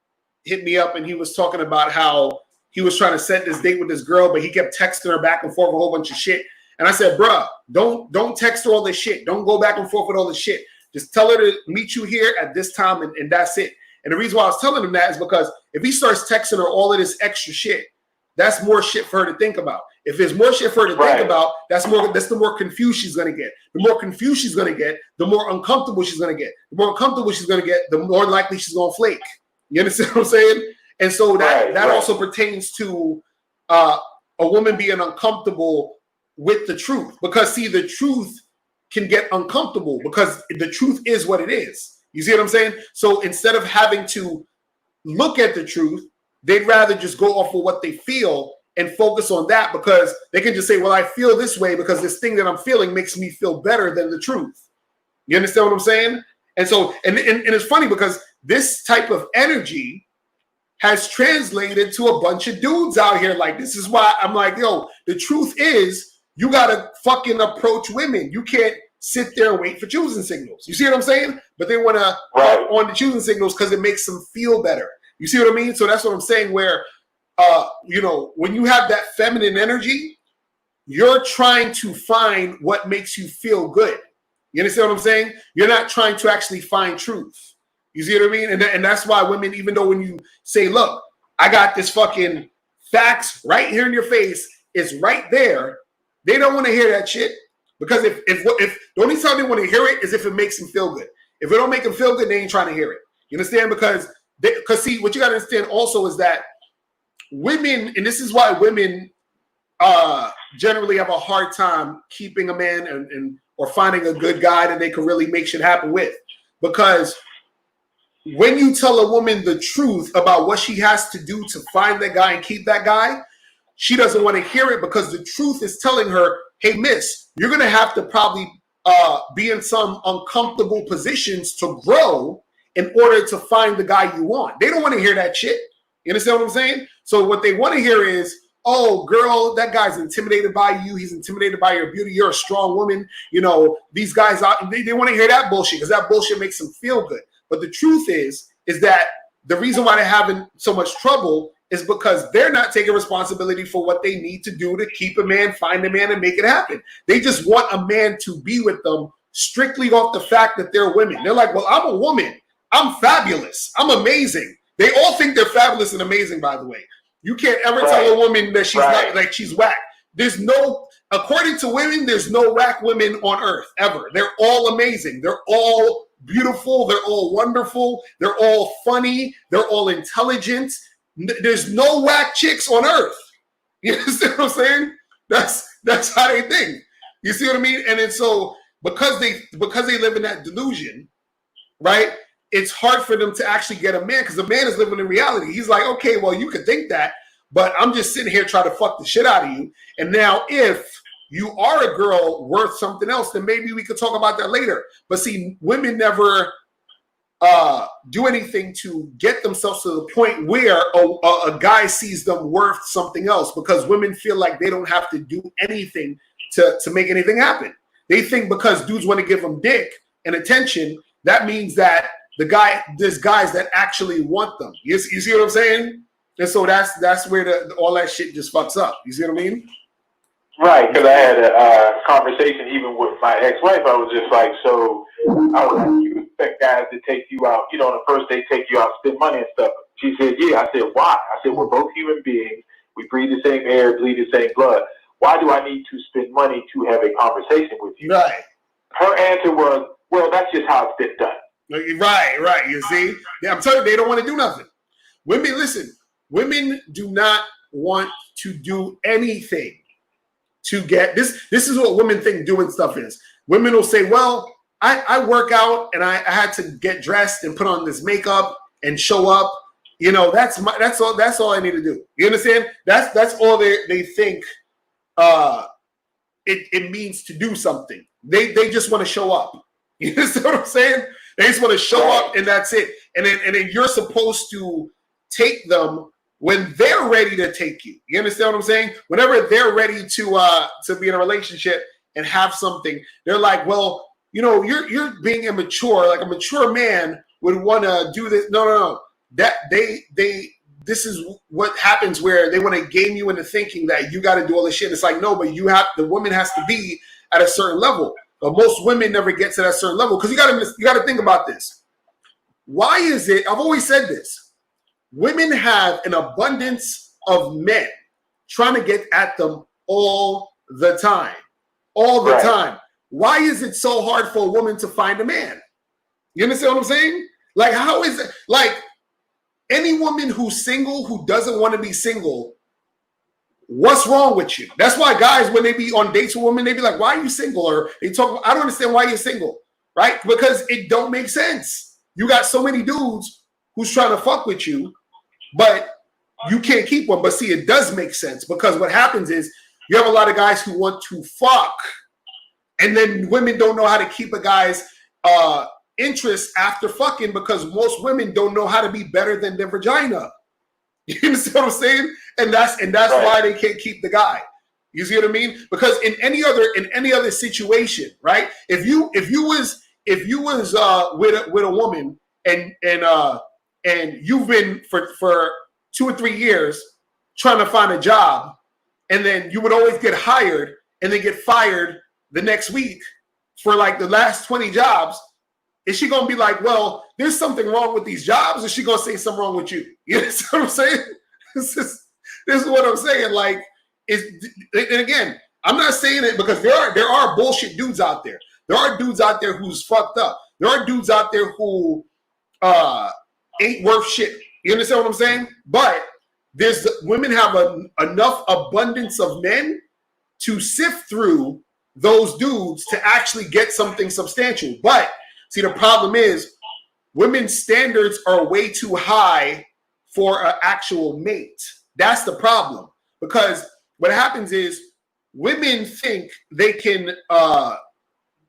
hit me up and he was talking about how he was trying to set this date with this girl, but he kept texting her back and forth a whole bunch of shit. And I said, bruh, don't text her all this shit. Don't go back and forth with all this shit. Just tell her to meet you here at this time, and that's it. And the reason why I was telling him that is because if he starts texting her all of this extra shit, that's more shit for her to think about. If there's more shit for her to think about, that's the more confused she's gonna get. The more confused she's gonna get, the more uncomfortable she's gonna get. The more uncomfortable she's gonna get, the more likely she's gonna flake. You understand what I'm saying? And so that also pertains to a woman being uncomfortable with the truth. Because see, the truth can get uncomfortable because the truth is what it is. You see what I'm saying? So instead of having to look at the truth, they'd rather just go off of what they feel and focus on that, because they can just say, well, I feel this way because this thing that I'm feeling makes me feel better than the truth. You understand what I'm saying? And so, and it's funny because this type of energy has translated to a bunch of dudes out here. Like, this is why I'm like, yo, the truth is you got to fucking approach women. You can't sit there and wait for choosing signals. You see what I'm saying? But they want to on the choosing signals because it makes them feel better. You see what I mean? So that's what I'm saying, where, you know, when you have that feminine energy, you're trying to find what makes you feel good. You understand what I'm saying? You're not trying to actually find truth. You see what I mean? And that's why women, even though when you say, look, I got this fucking facts right here in your face, it's right there. They don't want to hear that shit, because if the only time they want to hear it is if it makes them feel good. If it don't make them feel good, they ain't trying to hear it. You understand? Because see, what you got to understand also is that women, and this is why women generally have a hard time keeping a man or finding a good guy that they can really make shit happen with. Because when you tell a woman the truth about what she has to do to find that guy and keep that guy, she doesn't want to hear it, because the truth is telling her, hey, miss, you're going to have to probably be in some uncomfortable positions to grow in order to find the guy you want. They don't want to hear that shit. You understand what I'm saying? So what they want to hear is, oh, girl, that guy's intimidated by you. He's intimidated by your beauty. You're a strong woman. You know, these guys, they want to hear that bullshit, because that bullshit makes them feel good. But the truth is that the reason why they're having so much trouble is because they're not taking responsibility for what they need to do to keep a man, find a man, and make it happen. They just want a man to be with them strictly off the fact that they're women. They're like, well, I'm a woman. I'm fabulous. I'm amazing. They all think they're fabulous and amazing, by the way. You can't ever tell a woman that she's not, like, she's whack. There's no, according to women, there's no whack women on earth, ever. They're all amazing. They're all beautiful. They're all wonderful. They're all funny. They're all intelligent. There's no whack chicks on earth. You understand what I'm saying? That's how they think. You see what I mean? And then so because they live in that delusion, right? It's hard for them to actually get a man because the man is living in reality. He's like, okay, well, you could think that, but I'm just sitting here trying to fuck the shit out of you. And now if you are a girl worth something else, then maybe we could talk about that later. But see, women never do anything to get themselves to the point where a guy sees them worth something else, because women feel like they don't have to do anything to make anything happen. They think because dudes want to give them dick and attention, that means that there's guys that actually want them. You see what I'm saying? And so that's where all that shit just fucks up. You see what I mean? Right, because I had a conversation even with my ex-wife. I was just like, so I was like, you expect guys to take you out, on the first day, take you out, spend money and stuff. She said, yeah. I said, why? I said, we're both human beings. We breathe the same air, bleed the same blood. Why do I need to spend money to have a conversation with you? Right. Her answer was, well, that's just how it's been done. Right. You see? Yeah, I'm telling you, they don't want to do nothing. Women do not want to do anything to get this. This is what women think doing stuff is. Women will say, well, I work out and I had to get dressed and put on this makeup and show up. That's all I need to do. You understand? That's all they think it means to do something. They just want to show up. You understand what I'm saying? They just want to show up and that's it. And then you're supposed to take them when they're ready to take you. You understand what I'm saying? Whenever they're ready to be in a relationship and have something, they're like, well, you're being immature. Like a mature man would want to do this. No. That this is what happens where they want to game you into thinking that you got to do all this shit. It's like, no, but the woman has to be at a certain level. But most women never get to that certain level because you got to think about this. Why is it? I've always said this. Women have an abundance of men trying to get at them all the time. All the time. Why is it so hard for a woman to find a man? You understand what I'm saying? Like, how is it? Like, any woman who's single, who doesn't want to be single, what's wrong with you? That's why guys, when they be on dates with women, they be like, why are you single? Or they talk, I don't understand why you're single, right? Because it don't make sense. You got so many dudes who's trying to fuck with you, but you can't keep one. But see, it does make sense because what happens is you have a lot of guys who want to fuck, and then women don't know how to keep a guy's interest after fucking because most women don't know how to be better than their vagina. You understand what I'm saying? And that's why they can't keep the guy. You see what I mean? Because in any other situation, right? If you was with a woman and you've been for 2 or 3 years trying to find a job, and then you would always get hired and then get fired the next week for like the last 20 jobs, is she gonna be like, well, there's something wrong with these jobs, or is she gonna say something wrong with you? You know what I'm saying? This is what I'm saying. Like, and again, I'm not saying it because there are bullshit dudes out there. There are dudes out there who's fucked up. There are dudes out there who ain't worth shit. You understand what I'm saying? But women have enough abundance of men to sift through those dudes to actually get something substantial. But see, the problem is women's standards are way too high for an actual mate. That's the problem. Because what happens is women think they can,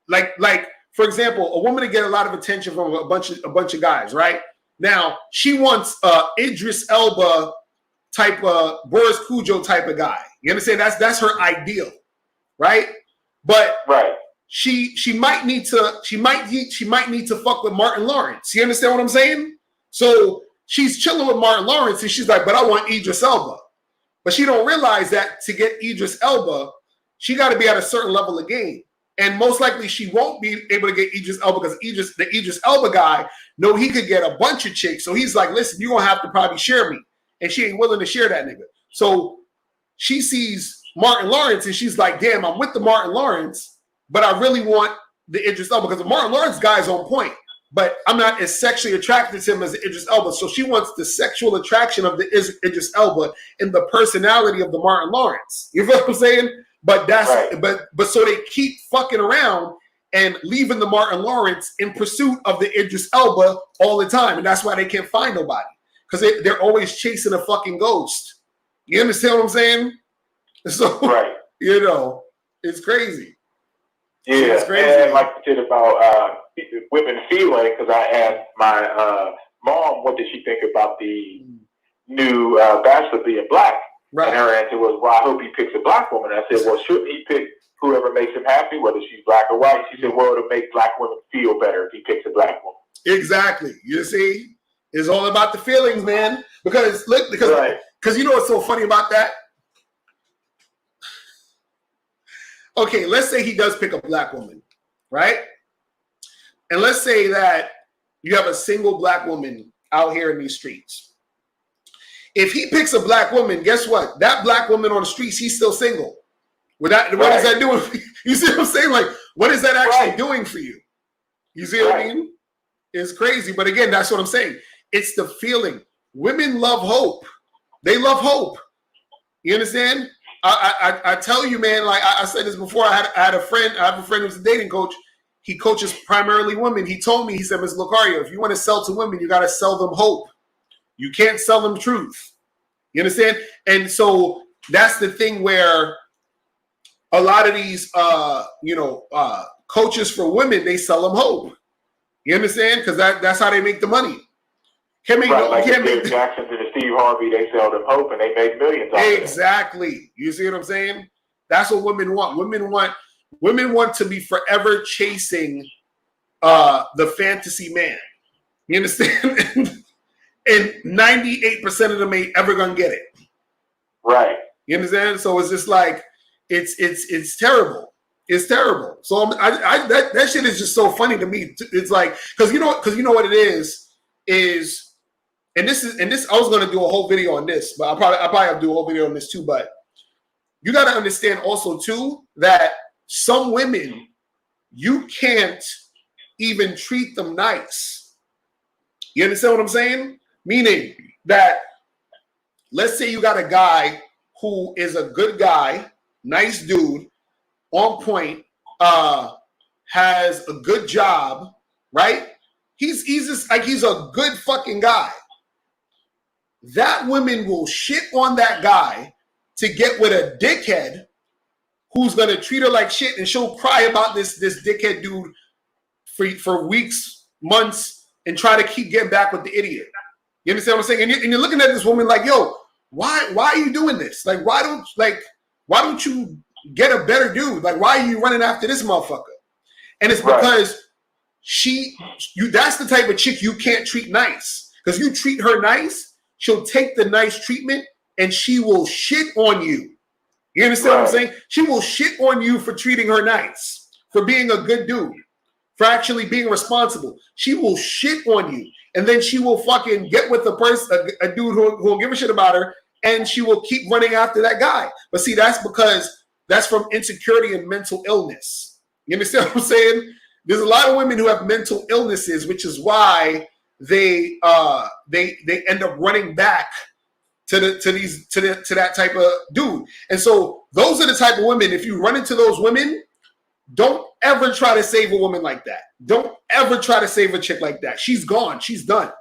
like for example, a woman to get a lot of attention from a bunch of guys, right? Now she wants Idris Elba type of Boris Cujo type of guy. You understand? That's her ideal, right? But she might need to fuck with Martin Lawrence. You understand what I'm saying? So she's chilling with Martin Lawrence and she's like, but I want Idris Elba. But she don't realize that to get Idris Elba, she got to be at a certain level of game. And most likely she won't be able to get Idris Elba because the Idris Elba guy know he could get a bunch of chicks. So he's like, listen, you're going to have to probably share me. And she ain't willing to share that nigga. So she sees Martin Lawrence and she's like, damn, I'm with the Martin Lawrence, but I really want the Idris Elba because the Martin Lawrence guy is on point. but I'm not as sexually attracted to him as Idris Elba. So she wants the sexual attraction of the Idris Elba and the personality of the Martin Lawrence. You feel what I'm saying? But that's right. but so they keep fucking around and leaving the Martin Lawrence in pursuit of the Idris Elba all the time. And that's why they can't find nobody. Because they're always chasing a fucking ghost. You understand what I'm saying? So, right. you know, it's crazy. Yeah, it's crazy. And like you said about women feeling, because I asked my mom what did she think about the new Bachelor being black. Right. And her answer was, well, I hope he picks a black woman. I said, well, shouldn't he pick whoever makes him happy, whether she's black or white? She said, well, it'll make black women feel better if he picks a black woman. Exactly. You see? It's all about the feelings, man. Because look, because you know what's so funny about that? Okay, let's say he does pick a black woman, right? And let's say that you have a single black woman out here in these streets. If he picks a black woman, guess what? That black woman on the streets, he's still single. What is that doing for you? You see what I'm saying? Like, what is that actually doing for you? You see what I mean? It's crazy. But again, that's what I'm saying. It's the feeling. Women love hope. They love hope. You understand? I tell you, man, like I said this before, I have a friend who's a dating coach. He coaches primarily women. He told me, he said, Ms. Lucario, if you want to sell to women, you got to sell them hope. You can't sell them truth. You understand? And so that's the thing where a lot of these, coaches for women, they sell them hope. You understand? Because that's how they make the money. Like Steve Jackson and Steve Harvey, they sell them hope and they make millions. Exactly. You see what I'm saying? That's what women want. Women want to be forever chasing the fantasy man. You understand? And 98% of them ain't ever gonna get it. Right. You understand? So it's just like it's terrible. It's terrible. So that shit is just so funny to me. It's like because you know what it is. And this I was going to do a whole video on this, but I probably have to do a whole video on this too. But you got to understand also too that some women, you can't even treat them nice. You understand what I'm saying? Meaning that let's say you got a guy who is a good guy, nice dude, on point, has a good job, right? He's just like he's a good fucking guy. That woman will shit on that guy to get with a dickhead who's gonna treat her like shit, and she'll cry about this dickhead dude for weeks, months, and try to keep getting back with the idiot. You understand what I'm saying? And you're looking at this woman like, yo, why are you doing this? Like, why don't you get a better dude? Like, why are you running after this motherfucker? And it's because that's the type of chick you can't treat nice. Because you treat her nice, she'll take the nice treatment and she will shit on you. You understand what I'm saying? She will shit on you for treating her nice, for being a good dude, for actually being responsible. She will shit on you. And then she will fucking get with a dude who will give a shit about her, and she will keep running after that guy. But see, that's because that's from insecurity and mental illness. You understand what I'm saying? There's a lot of women who have mental illnesses, which is why they end up running back to that type of dude. And so those are the type of women, if you run into those women, don't ever try to save a woman like that. Don't ever try to save a chick like that. She's gone. She's done.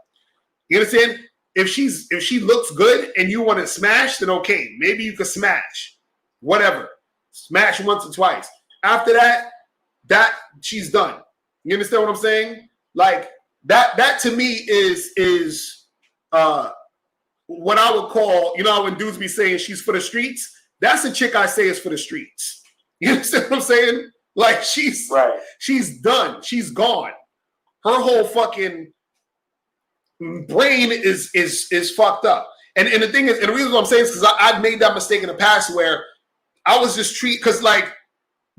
You understand? If she looks good and you want to smash, then okay, maybe you could smash. Whatever. Smash once or twice. After that she's done. You understand what I'm saying? Like that to me is what I would call, you know, when dudes be saying she's for the streets, that's a chick I say is for the streets. You understand what I'm saying? Like she's done. She's gone. Her whole fucking brain is fucked up. And the thing is, and the reason why I'm saying is because I've made that mistake in the past where I was just because like,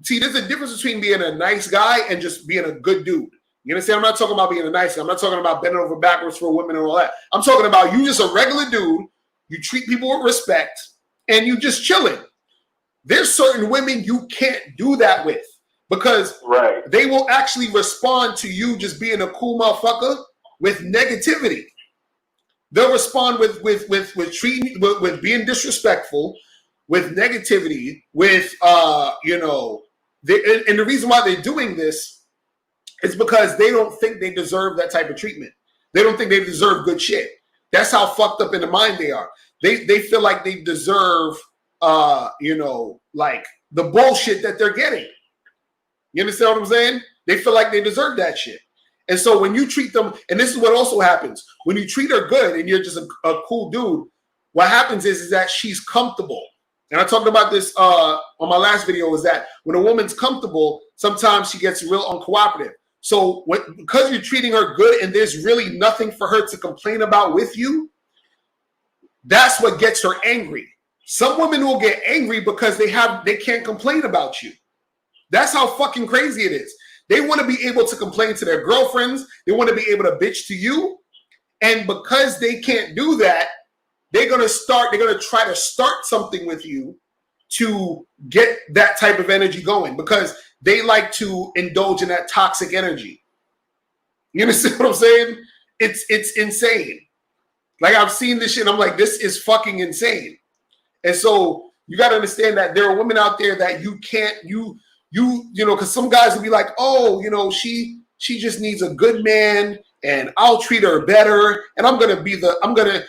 see, there's a difference between being a nice guy and just being a good dude. You understand? I'm not talking about being a nice guy. I'm not talking about bending over backwards for women and all that. I'm talking about you just a regular dude. You treat people with respect and you just chilling. There's certain women you can't do that with because Right. they will actually respond to you just being a cool motherfucker with negativity. They'll respond with treating with being disrespectful, with negativity, with you know, and the reason why they're doing this is because they don't think they deserve that type of treatment. They don't think they deserve good shit. That's how fucked up in the mind they are. They feel like they deserve you know, like the bullshit that they're getting. You understand what I'm saying? They feel like they deserve that shit. And so when you treat them, and this is what also happens, when you treat her good and you're just a cool dude, what happens is that she's comfortable. And I talked about this on my last video, is that when a woman's comfortable, sometimes she gets real uncooperative. So because you're treating her good and there's really nothing for her to complain about with you, that's what gets her angry. Some women will get angry because they can't complain about you. That's how fucking crazy it is. They want to be able to complain to their girlfriends. They want to be able to bitch to you. And because they can't do that, they're going to try to start something with you to get that type of energy going, because they like to indulge in that toxic energy. You understand what I'm saying? It's insane. Like, I've seen this shit. I'm like, this is fucking insane. And so you got to understand that there are women out there that you can't, you know, because some guys will be like, oh, you know, she just needs a good man and I'll treat her better. And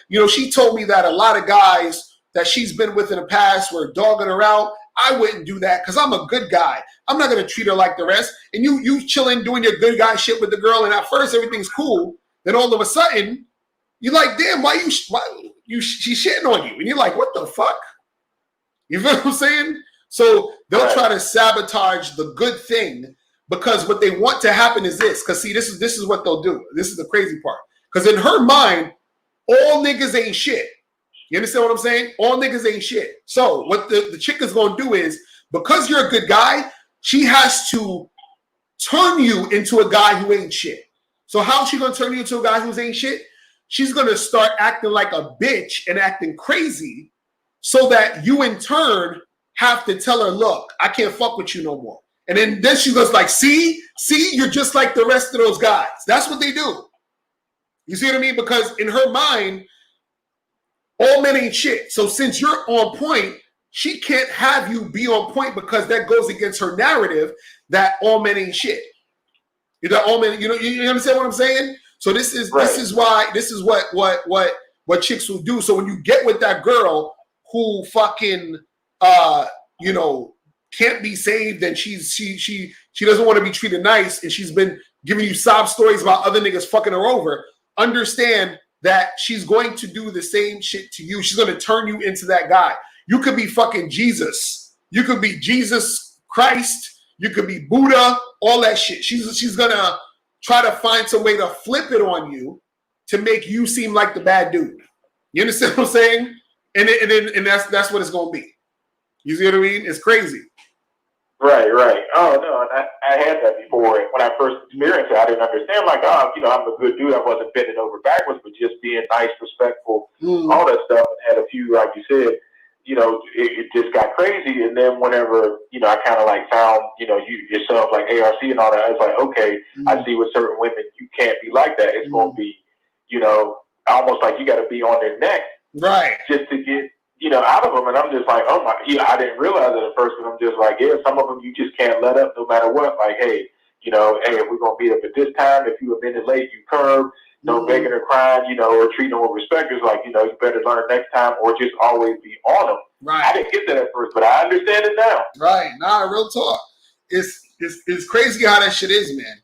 you know, she told me that a lot of guys that she's been with in the past were dogging her out. I wouldn't do that because I'm a good guy. I'm not going to treat her like the rest. And you chilling, doing your good guy shit with the girl. And at first everything's cool. Then all of a sudden you're like, damn, she's shitting on you. And you're like, what the fuck? You feel what I'm saying? So they'll try to sabotage the good thing, because what they want to happen is this. Because see, this is what they'll do. This is the crazy part. Because in her mind, all niggas ain't shit. You understand what I'm saying? All niggas ain't shit. So what the chick is going to do is, because you're a good guy, she has to turn you into a guy who ain't shit. So how is she going to turn you into a guy who ain't shit? She's going to start acting like a bitch and acting crazy, so that you in turn have to tell her, look, I can't fuck with you no more. And then she goes like, see, you're just like the rest of those guys. That's what they do. You see what I mean? Because in her mind, all men ain't shit. So since you're on point, she can't have you be on point, because that goes against her narrative that all men ain't shit. That all men, you understand what I'm saying? So this is what chicks will do. So when you get with that girl who fucking you know, can't be saved, and she doesn't want to be treated nice, and she's been giving you sob stories about other niggas fucking her over, understand that she's going to do the same shit to you. She's going to turn you into that guy. You could be fucking Jesus. You could be Jesus Christ. You could be Buddha, all that shit. She's going to try to find some way to flip it on you to make you seem like the bad dude. You understand what I'm saying? And that's what it's going to be. You see what I mean? It's crazy. Right. Oh, no, I had that before. When I first experienced it, I didn't understand. Like, oh, you know, I'm a good dude. I wasn't bending over backwards, but just being nice, respectful, all that stuff. And had a few, like you said, you know, it just got crazy. And then whenever, you know, I kind of like found, you know, yourself like ARC and all that, I was like, okay, I see with certain women, you can't be like that. It's going to be, you know, almost like you got to be on their neck. Right. Just to get, you know, out of them. And I'm just like, oh my, I didn't realize it at first, but I'm just like, yeah, some of them you just can't let up no matter what. Like, hey, you know, hey, if we're going to meet up at this time, if you a minute late, you curb, no begging or crying, you know, or treating them with respect. It's like, you know, you better learn next time, or just always be on them. Right. I didn't get that at first, but I understand it now. Right. Nah, real talk. It's crazy how that shit is, man.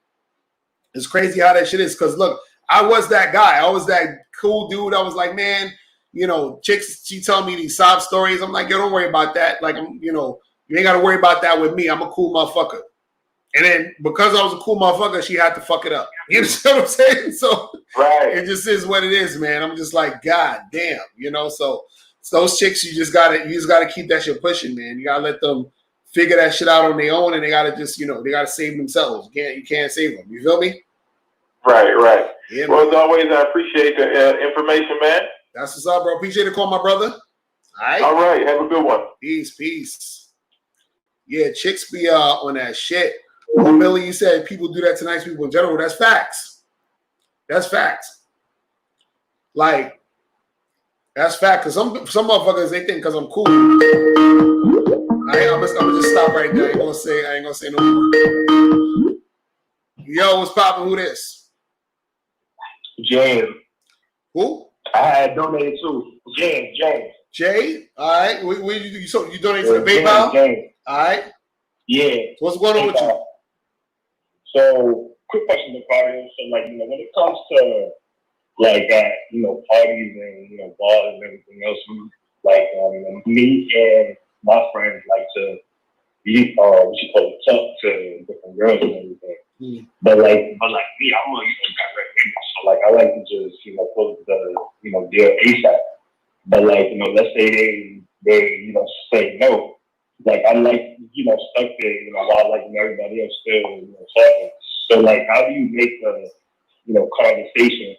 It's crazy how that shit is. Because look, I was that guy. I was that cool dude. I was like, man, you know, chicks, she tell me these sob stories. I'm like, yo, don't worry about that. Like, you know, you ain't got to worry about that with me. I'm a cool motherfucker. And then because I was a cool motherfucker, she had to fuck it up. You understand what I'm saying? So it just is what it is, man. I'm just like, God damn, you know. So those chicks, you just gotta keep that shit pushing, man. You gotta let them figure that shit out on their own, and they gotta just, you know, they gotta save themselves. You can't save them. You feel me? Right. Yeah, well, as always, I appreciate the information, man. That's what's up, bro. Appreciate the call, my brother. All right. Have a good one. Peace. Yeah, chicks be on that shit. Well, Millie, you said people do that to nice people in general. That's facts. That's facts. Like, that's fact. Because some motherfuckers, they think because I'm cool. I'm gonna just stop right there. I ain't gonna say no more. Yo, what's poppin'? Who this? James. Who? I had donated too. James. Jay? All right. You donated to the PayPal? James. All right. Yeah. What's going on with you? So, quick question to Mario. So, like, when it comes to, like, parties and, bars and everything else, me and my friends like to talk to different girls and everything. Mm. But like me, I'm a direct nigga, so like I like to just close the deal ASAP. But like let's say they say no, like I like stuck there while like everybody else still talking. So like how do you make a conversation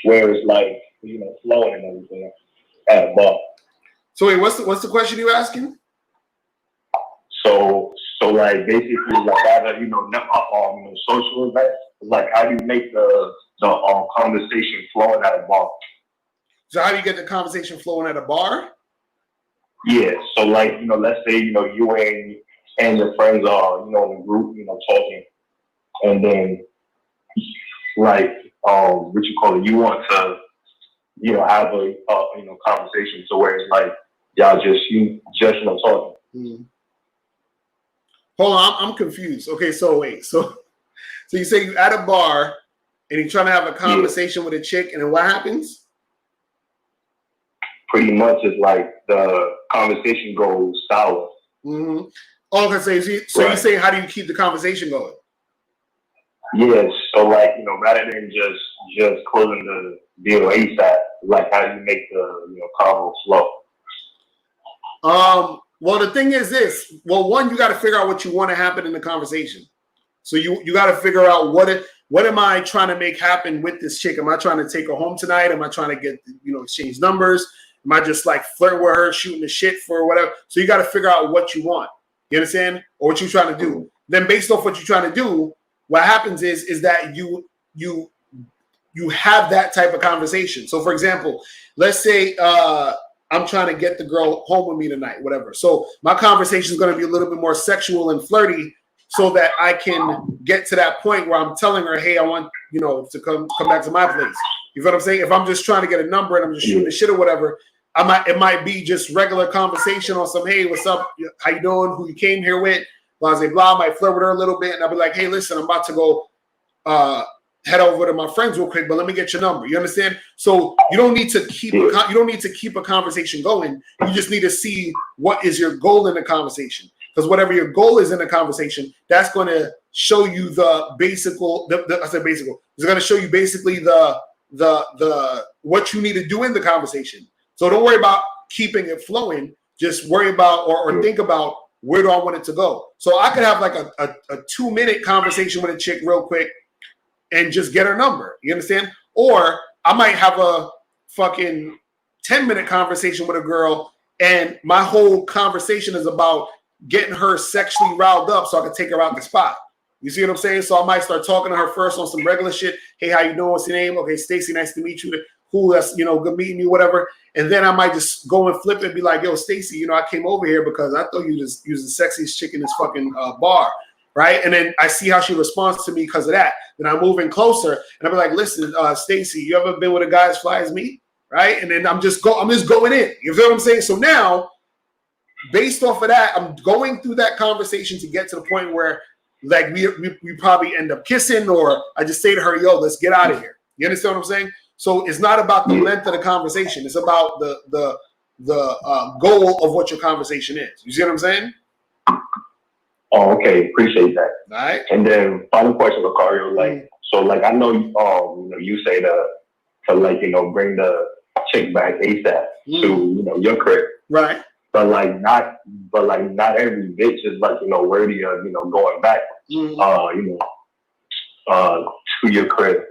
where it's like flowing and everything at a bar? So wait, what's the question you asking? So like basically like at a social event, like how do you make the conversation flowing at a bar? So how do you get the conversation flowing at a bar? Yeah. So like let's say you and your friends are in a group talking, and then like what you call it, you want to have a conversation so where it's like y'all just talking. Mm. Hold on, I'm confused. Okay, so wait, so you say you at a bar and you're trying to have a conversation with a chick, and then what happens? Pretty much it's like the conversation goes sour. Mm-hmm. Oh, okay, so right. You say how do you keep the conversation going? Yes, so like rather than just closing the deal ASAP, like how do you make the convo flow? Well, the thing is this. Well, one, you got to figure out what you want to happen in the conversation. So you got to figure out what am I trying to make happen with this chick? Am I trying to take her home tonight? Am I trying to get exchange numbers? Am I just like flirting with her, shooting the shit for whatever? So you got to figure out what you want. You understand? Or what you're trying to do. Then based off what you're trying to do, what happens is that you have that type of conversation. So for example, let's say I'm trying to get the girl home with me tonight, whatever. So my conversation is going to be a little bit more sexual and flirty so that I can get to that point where I'm telling her, hey, I want, to come back to my place. You feel what I'm saying? If I'm just trying to get a number and I'm just shooting the shit or whatever, it might be just regular conversation on some, hey, what's up? How you doing? Who you came here with? Blah, blah, blah. I might flirt with her a little bit and I'll be like, hey, listen, I'm about to go head over to my friends real quick, but let me get your number. You understand? So you don't need to keep a conversation going. You just need to see what is your goal in the conversation. Because whatever your goal is in the conversation, that's going to show you the basical. It's going to show you basically the what you need to do in the conversation. So don't worry about keeping it flowing. Just worry about or think about where do I want it to go. So I could have like a 2-minute conversation with a chick real quick and just get her number. You understand? Or I might have a fucking 10-minute conversation with a girl and my whole conversation is about getting her sexually riled up so I can take her out the spot. You see what I'm saying? So I might start talking to her first on some regular shit. Hey, how you doing? What's your name? Okay, Stacy, nice to meet you. Cool, that's, good meeting you, whatever. And then I might just go and flip it and be like, yo, Stacy, I came over here because I thought you was the sexiest chick in this fucking bar. Right. And then I see how she responds to me because of that. Then I move in closer and I'll be like, listen, Stacy, you ever been with a guy as fly as me? Right. And then I'm just going in. You feel what I'm saying? So now, based off of that, I'm going through that conversation to get to the point where like we probably end up kissing, or I just say to her, yo, let's get out of here. You understand what I'm saying? So it's not about the length of the conversation. It's about the goal of what your conversation is. You see what I'm saying? Oh, okay. Appreciate that. All right. And then final question, Lucario, so I know you say to bring the chick back ASAP to your crib. Right. But not every bitch is worthy of going back to your crib.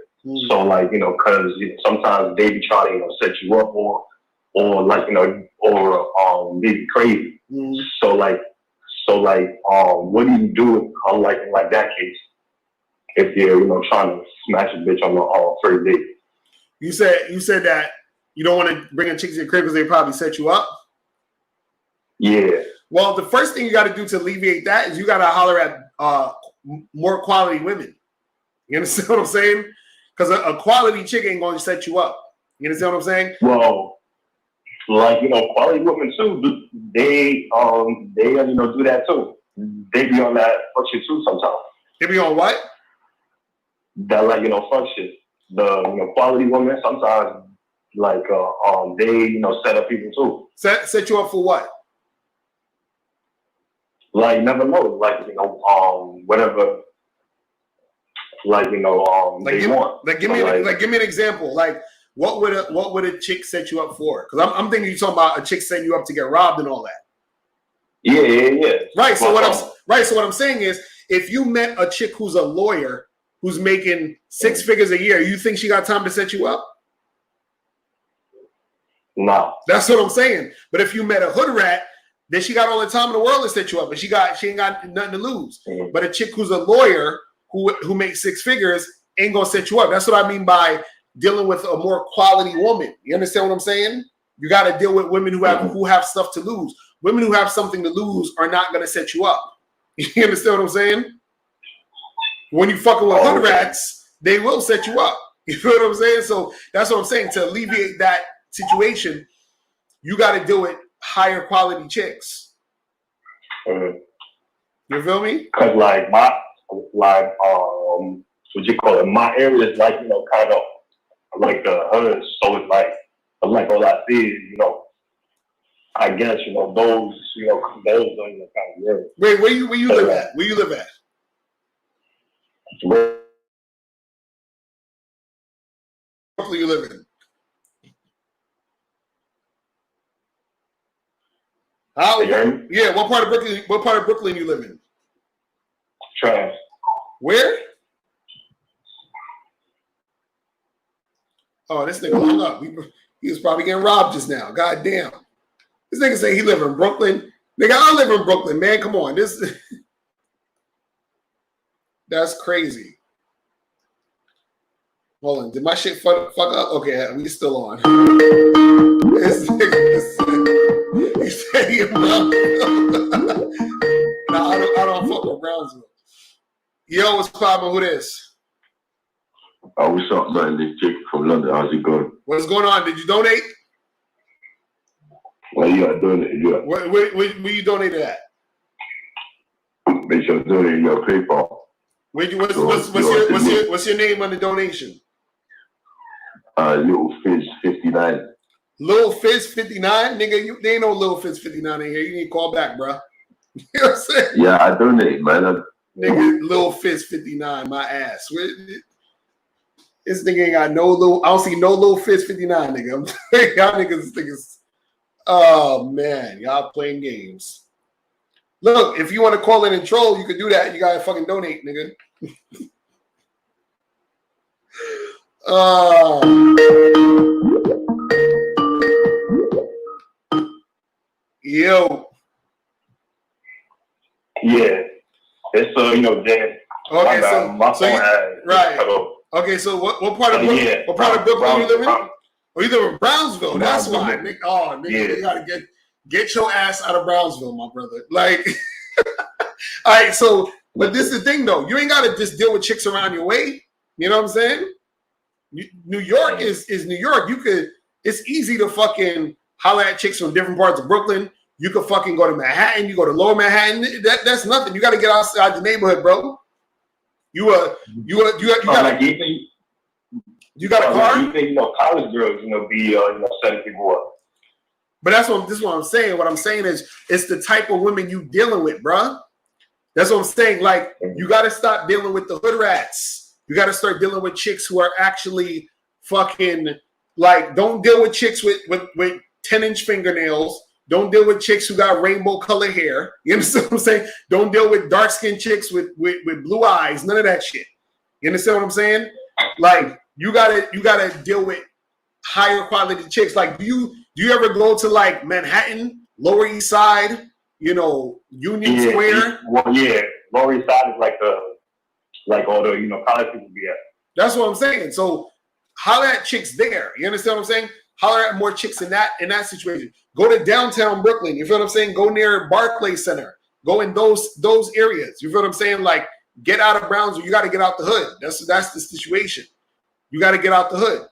So because sometimes they be trying to set you up or maybe crazy. So like, what do you do in like that case if you're trying to smash a bitch on the first date? You said that you don't want to bring a chick to your crib because they probably set you up. Yeah. Well, the first thing you got to do to alleviate that is you got to holler at more quality women. You understand what I'm saying? Because a quality chick ain't going to set you up. You understand what I'm saying? Well, like quality women too. They do that too. They be on that fuck shit too sometimes. They be on what? That like fuck shit. The quality women sometimes like they set up people too. Set you up for what? Like never know. Like whatever. Like they want. Give me an example. Like what would a chick set you up for? Because I'm thinking you're talking about a chick setting you up to get robbed and all that. Yeah. Right. So what I'm saying is, if you met a chick who's a lawyer who's making 6 figures a year, you think she got time to set you up? No. That's what I'm saying. But if you met a hood rat, then she got all the time in the world to set you up, but she ain't got nothing to lose. Mm-hmm. But a chick who's a lawyer who makes 6 figures ain't gonna set you up. That's what I mean by dealing with a more quality woman. You understand what I'm saying? You got to deal with women who have stuff to lose. Women who have something to lose are not gonna set you up. You understand what I'm saying? When you fucking with hood rats, they will set you up. You feel what I'm saying? So that's what I'm saying. To alleviate that situation, you got to deal with higher quality chicks. Mm-hmm. You feel me? Cause like what you call it? My area is like kind of like the hood, so it's like all I see is I guess those those are kind of areas. Wait, where you live at? Where you live at? Brooklyn you live in? How? Yeah, what part of Brooklyn? What part of Brooklyn you live in? Trash. Where? Oh, this nigga hung up. He was probably getting robbed just now. God damn. This nigga say he live in Brooklyn. Nigga, I live in Brooklyn, man. Come on. That's crazy. Hold on. Did my shit fuck up? Okay, we still on. This nigga he said he in Brownsville. Nah, I don't fuck with Brownsville. Yo, what's poppin'? Who this? Oh, what's up, man? This chick from London. How's it going? What's going on? Did you donate? Well, you are doing it. Yeah. Where you donated at? Make sure to donate your PayPal. What's your name on the donation? Little Fizz 59. Little Fizz 59? Nigga, they ain't no Little Fizz 59 in here. You need to call back, bro. You know what I'm saying? Yeah, I donate, man. Nigga, Little Fizz 59, my ass. This nigga ain't got no little. I don't see no Little Fizz 59, nigga. Y'all niggas. Oh man, y'all playing games. Look, if you want to call in and troll, you could do that. You gotta fucking donate, nigga. Yo. Yeah. It's Dan. Okay, right. Hello. Okay, so what part of Brooklyn? What part of Brooklyn you live in? Oh, you live in Brownsville. That's why. Nigga, you gotta get your ass out of Brownsville, my brother. Like, all right. So, but this is the thing, though. You ain't gotta just deal with chicks around your way. You know what I'm saying? New York is New York. It's easy to fucking holler at chicks from different parts of Brooklyn. You could fucking go to Manhattan. You go to Lower Manhattan. That's nothing. You got to get outside the neighborhood, bro. You got a car? You think college girls be setting people up? But this is what I'm saying. What I'm saying is it's the type of women you dealing with, bro. That's what I'm saying. Like, you got to stop dealing with the hood rats. You got to start dealing with chicks who are actually fucking, like, don't deal with chicks with 10-inch fingernails. Don't deal with chicks who got rainbow color hair. You understand what I'm saying? Don't deal with dark-skinned chicks with blue eyes. None of that shit. You understand what I'm saying? Like, you gotta deal with higher quality chicks. Like, do you ever go to like Manhattan, Lower East Side, you know, Union Square. Lower East Side is like all the, you know, college people be at. That's what I'm saying. So holler at chicks there. You understand what I'm saying? Holler at more chicks in that situation. Go to downtown Brooklyn. You feel what I'm saying? Go near Barclays Center. Go in those areas. You feel what I'm saying? Like, get out of Brownsville. You got to get out the hood. That's the situation. You got to get out the hood.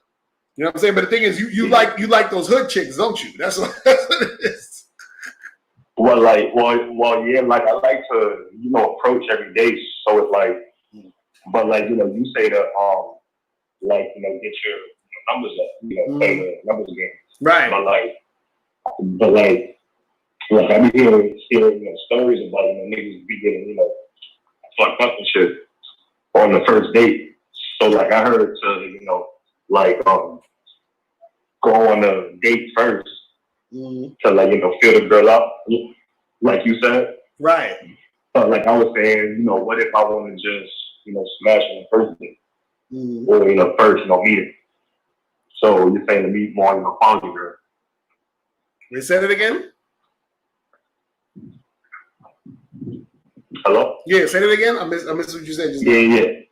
You know what I'm saying? But the thing is, you like those hood chicks, don't you? That's what it is. Well, yeah. Like, I like to, you know, approach every day. So it's like, but like, you know, you say that, like, you know, get your numbers up, you know, play the numbers game. Right. But like I be hearing, you know, stories about, you know, niggas be getting, you know, fucked up and shit on the first date. So like, I heard to, you know, like, go on a date first to, like, you know, feel the girl out, like you said. Right. But like I was saying, you know, what if I want to just, you know, smash on the first date? Or, you know, first, you know, meeting. So you're saying to meet more, you know, quality girl. You said it again? Hello? Yeah, say it again. I missed what you said just now. Yeah.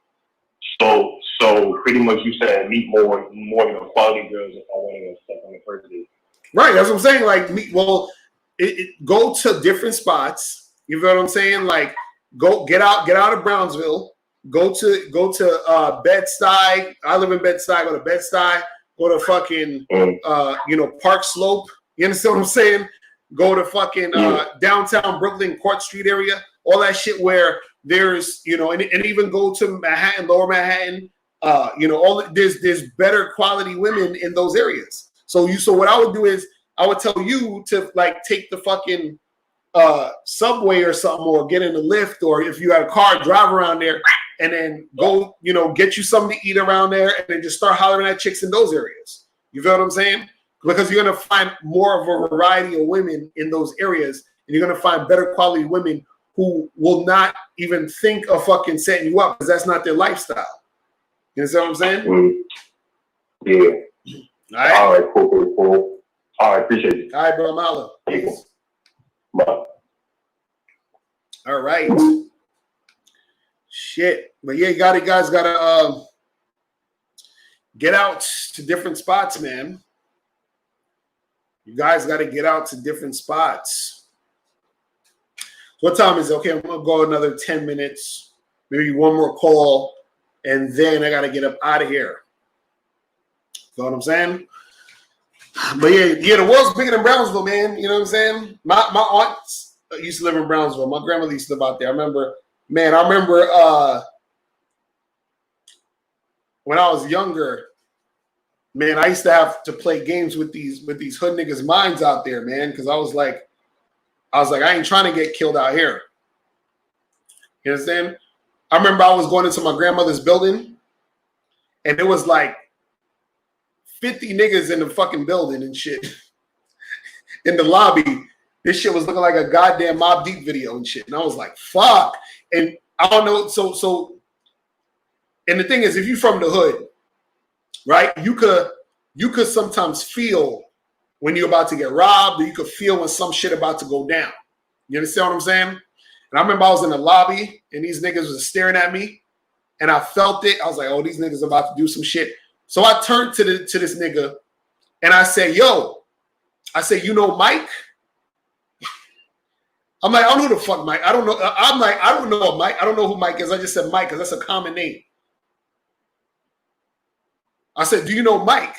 So pretty much you said meet more, you know, quality girls if I want to step on the first date. Right, that's what I'm saying. Like, go to different spots. You know what I'm saying? Like, get out of Brownsville. Go to Bed-Stuy. I live in Bed-Stuy. Go to Bed-Stuy. Go to fucking you know, Park Slope. You understand what I'm saying? Go to fucking downtown Brooklyn, Court Street area. All that shit where there's, you know, and even go to Manhattan, Lower Manhattan. You know, there's better quality women in those areas. So what I would do is I would tell you to, like, take the fucking subway or something, or get in the lift, or if you have a car, drive around there, and then go, you know, get you something to eat around there, and then just start hollering at chicks in those areas. You feel what I'm saying? Because you're gonna find more of a variety of women in those areas, and you're gonna find better quality women who will not even think of fucking setting you up, because that's not their lifestyle. You understand what I'm saying? Yeah. All right, cool. All right, appreciate it. All right, bro, Mala. Peace. Bye. All right. Shit. But yeah, you guys gotta get out to different spots, man. You guys gotta get out to different spots. What time is it? Okay, I'm gonna go another 10 minutes, maybe one more call, and then I gotta get up out of here. You know what I'm saying? But yeah, the world's bigger than Brownsville, man. You know what I'm saying? My aunt used to live in Brownsville. My grandmother used to live out there. I remember when I was younger, man, I used to have to play games with these hood niggas' minds out there, man, because I was like, I ain't trying to get killed out here. You understand? I remember I was going into my grandmother's building, and it was like 50 niggas in the fucking building and shit. In the lobby, this shit was looking like a goddamn Mobb Deep video and shit. And I was like, fuck. And I don't know. So, and the thing is, if you're from the hood, right, you could sometimes feel when you're about to get robbed, or you could feel when some shit about to go down. You understand what I'm saying? And I remember I was in the lobby and these niggas was staring at me, and I felt it. I was like, oh, these niggas are about to do some shit. So I turned to this nigga and I said, yo, you know Mike? I'm like, I don't know who the fuck Mike. I don't know. I'm like, I don't know Mike. I don't know who Mike is. I just said Mike because that's a common name. I said, do you know Mike?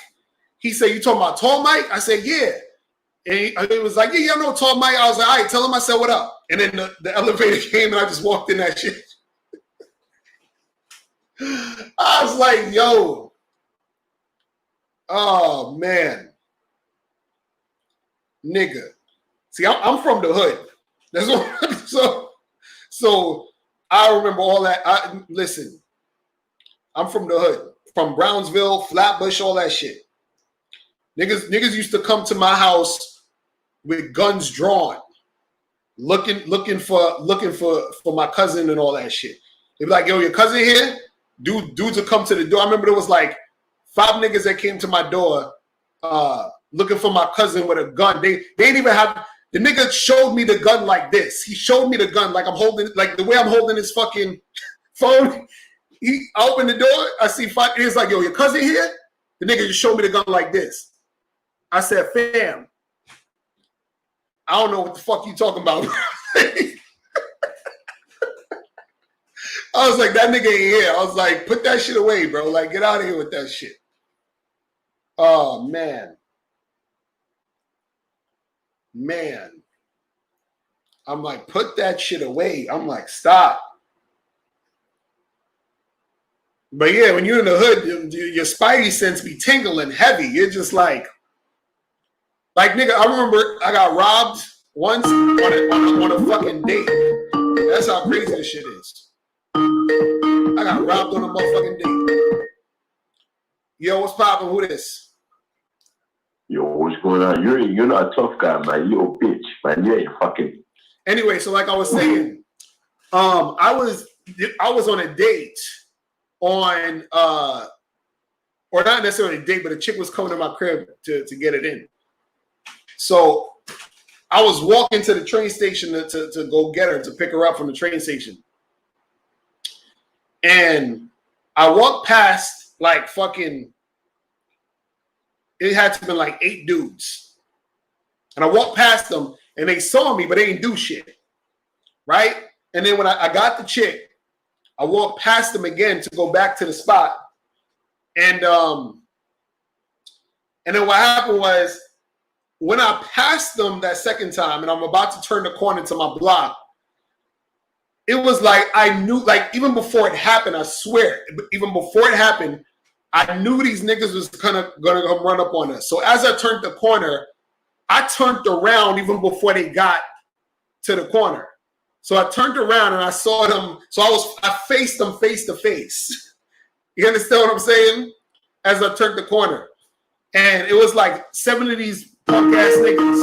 He said, you talking about Tall Mike? I said, yeah. And he was like, yeah, I know Tall Mike. I was like, all right, tell him I said, what up? And then the elevator came and I just walked in that shit. I was like, yo. Oh, man. Nigga. See, I'm from the hood. That's what, so I remember all that. Listen, I'm from the hood. From Brownsville, Flatbush, all that shit. Niggas used to come to my house with guns drawn, looking for my cousin and all that shit. They'd be like, yo, your cousin here? Dudes would come to the door. I remember there was like 5 niggas that came to my door looking for my cousin with a gun. They didn't even have The nigga showed me the gun like this. He showed me the gun like I'm holding, like the way I'm holding his fucking phone. I opened the door. I see five. He's like, yo, your cousin here? The nigga just showed me the gun like this. I said, fam, I don't know what the fuck you talking about. I was like, that nigga ain't here. I was like, put that shit away, bro. Like, get out of here with that shit. Oh, man. Man. I'm like, put that shit away. I'm like, stop. But yeah, when you're in the hood, your spidey sense be tingling heavy. You're just like nigga, I remember I got robbed once on a fucking date. That's how crazy this shit is. I got robbed on a motherfucking date. Yo, what's poppin'? Who this? Yo, what's going on? You're not a tough guy, man. You're a bitch, man. You ain't fucking. Anyway, so like I was saying, I was on a date on or not necessarily a date, but a chick was coming to my crib to get it in. So I was walking to the train station to go get her, to pick her up from the train station. And I walked past like fucking, it had to be like 8 dudes. And I walked past them and they saw me, but they didn't do shit. Right? And then when I got the chick, I walked past them again to go back to the spot. And then what happened was, when I passed them that second time and I'm about to turn the corner to my block, it was like I knew, like even before it happened, I swear, even before it happened, I knew these niggas was gonna come run up on us. So as I turned the corner, I turned around even before they got to the corner. So I turned around and I saw them. So I faced them face to face. You understand what I'm saying? As I turned the corner. And it was like 7 of these punk ass niggas.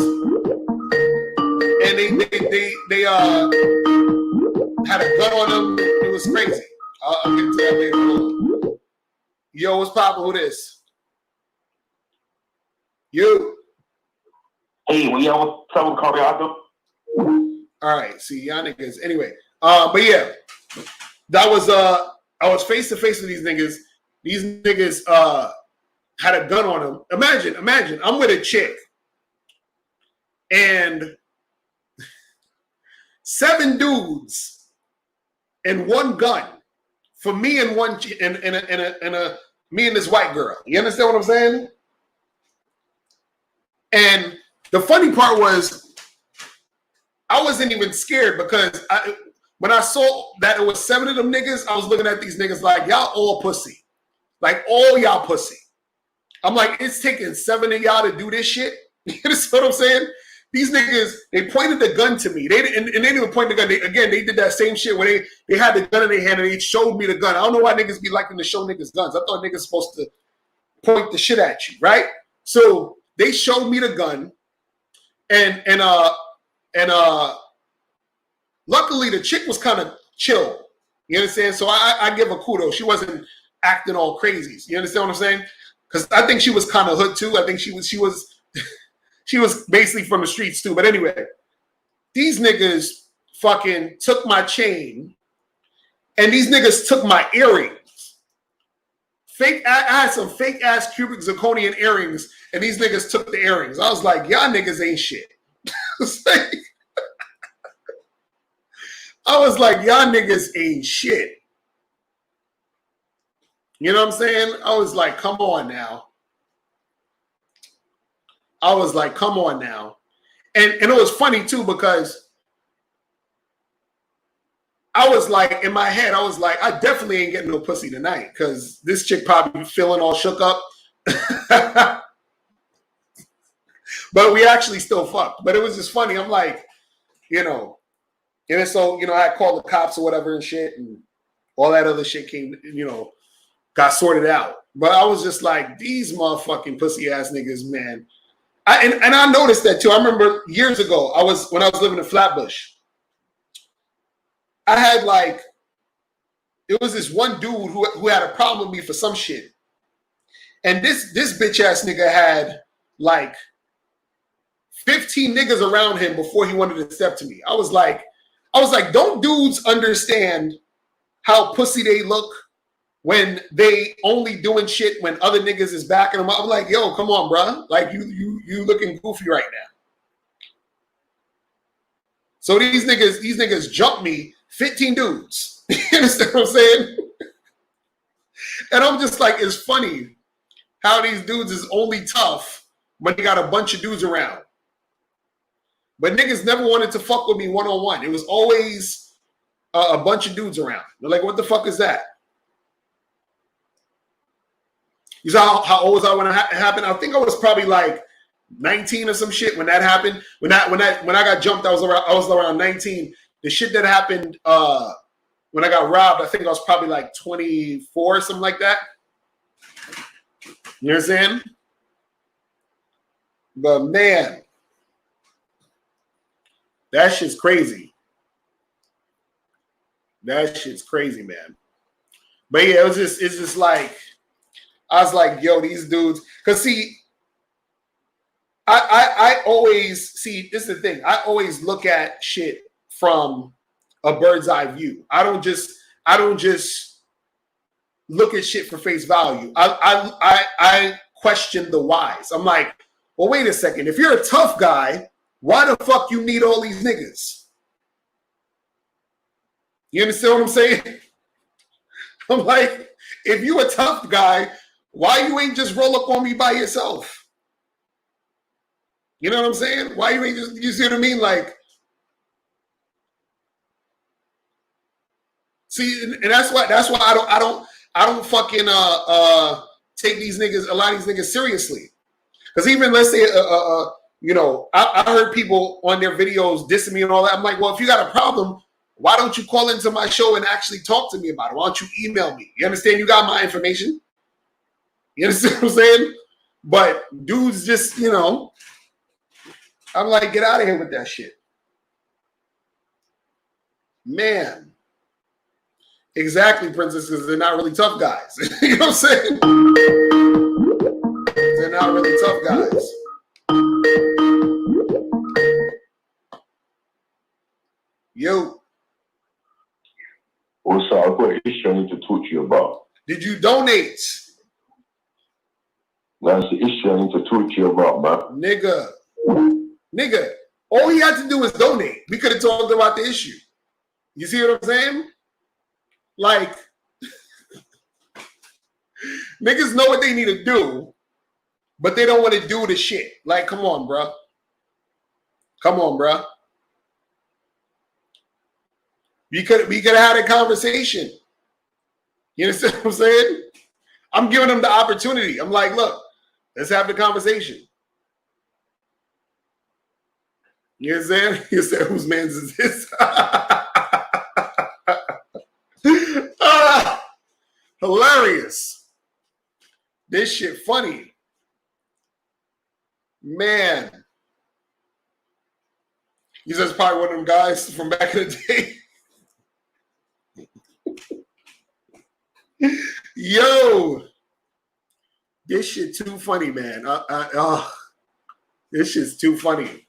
And they had a gun on them. It was crazy. I'll get to that later on. Yo, what's poppin'? Who this? You. Hey, when y'all tell call me out. All right, see y'all niggas. Anyway, but yeah, that was I was face to face with these niggas. These niggas had a gun on them. Imagine, I'm with a chick, and 7 dudes and 1 gun for me and one and me and this white girl. You understand what I'm saying? And the funny part was, I wasn't even scared because when I saw that it was 7 of them niggas, I was looking at these niggas like, y'all all pussy. Like, all y'all pussy. I'm like, it's taking 7 of y'all to do this shit? You understand what I'm saying? These niggas, they pointed the gun to me. They didn't even point the gun. They did that same shit where they had the gun in their hand and they showed me the gun. I don't know why niggas be liking to show niggas guns. I thought niggas supposed to point the shit at you, right? So they showed me the gun, and luckily the chick was kind of chill. You understand? So I give her kudos. She wasn't acting all crazy. You understand what I'm saying? Because I think she was kind of hood too. I think she was basically from the streets too. But anyway, these niggas fucking took my chain, and these niggas took my earrings. I had some fake ass cubic zirconian earrings, and these niggas took the earrings. I was like, y'all niggas ain't shit. I was like, y'all niggas ain't shit. You know what I'm saying? I was like, come on now. And it was funny too, because I was like, in my head, I was like, I definitely ain't getting no pussy tonight, because this chick probably feeling all shook up. But we actually still fucked. But it was just funny. I'm like, you know, and so, you know, I called the cops or whatever and shit, and all that other shit came, you know, got sorted out. But I was just like, these motherfucking pussy ass niggas, man. And I noticed that too. I remember years ago, when I was living in Flatbush, I had like, it was this one dude who had a problem with me for some shit. And this bitch ass nigga had like 15 niggas around him before he wanted to step to me. I was like, don't dudes understand how pussy they look when they only doing shit when other niggas is backing them up? I'm like, yo, come on, bro. Like you looking goofy right now. So these niggas jumped me, 15 dudes. You understand what I'm saying? And I'm just like, it's funny how these dudes is only tough when they got a bunch of dudes around. But niggas never wanted to fuck with me one-on-one. It was always a bunch of dudes around. They're like, what the fuck is that? You saw how old was I when it happened? I think I was probably like 19 or some shit when that happened. When I got jumped, I was around 19. The shit that happened when I got robbed, I think I was probably like 24 or something like that. You know what I'm saying? But man, that shit's crazy. That shit's crazy, man. But yeah, it's just like, I was like, yo, these dudes, because see, I always see, this is the thing, I always look at shit from a bird's eye view. I don't just look at shit for face value. I question the whys. I'm like, well, wait a second. If you're a tough guy, why the fuck you need all these niggas? You understand what I'm saying? I'm like, if you a tough guy, why you ain't just roll up on me by yourself? You know what I'm saying? Why you ain't just, you see what I mean? Like, see, and that's why I don't fucking take these niggas, a lot of these niggas seriously. Because even let's say you know, I heard people on their videos dissing me and all that. I'm like, well, if you got a problem, why don't you call into my show and actually talk to me about it? Why don't you email me? You understand? You got my information. You understand what I'm saying? But dudes just, you know, I'm like, get out of here with that shit. Man. Exactly, princess, because they're not really tough guys. You know what I'm saying? They're not really tough guys. Yo. Also, I've got an issue I need to talk to you about. Did you donate? That's the issue I need to talk to you about, man. Nigga, all he had to do was donate. We could have talked about the issue. You see what I'm saying? Like, niggas know what they need to do, but they don't want to do the shit. Like, come on, bro. Come on, bro. We could have had a conversation. You understand what I'm saying? I'm giving them the opportunity. I'm like, look, let's have the conversation. You know what I'm saying? You said, whose man's is this? Hilarious. This shit funny. Man. He's just probably one of them guys from back in the day. Yo. This shit too funny, man. This shit's too funny.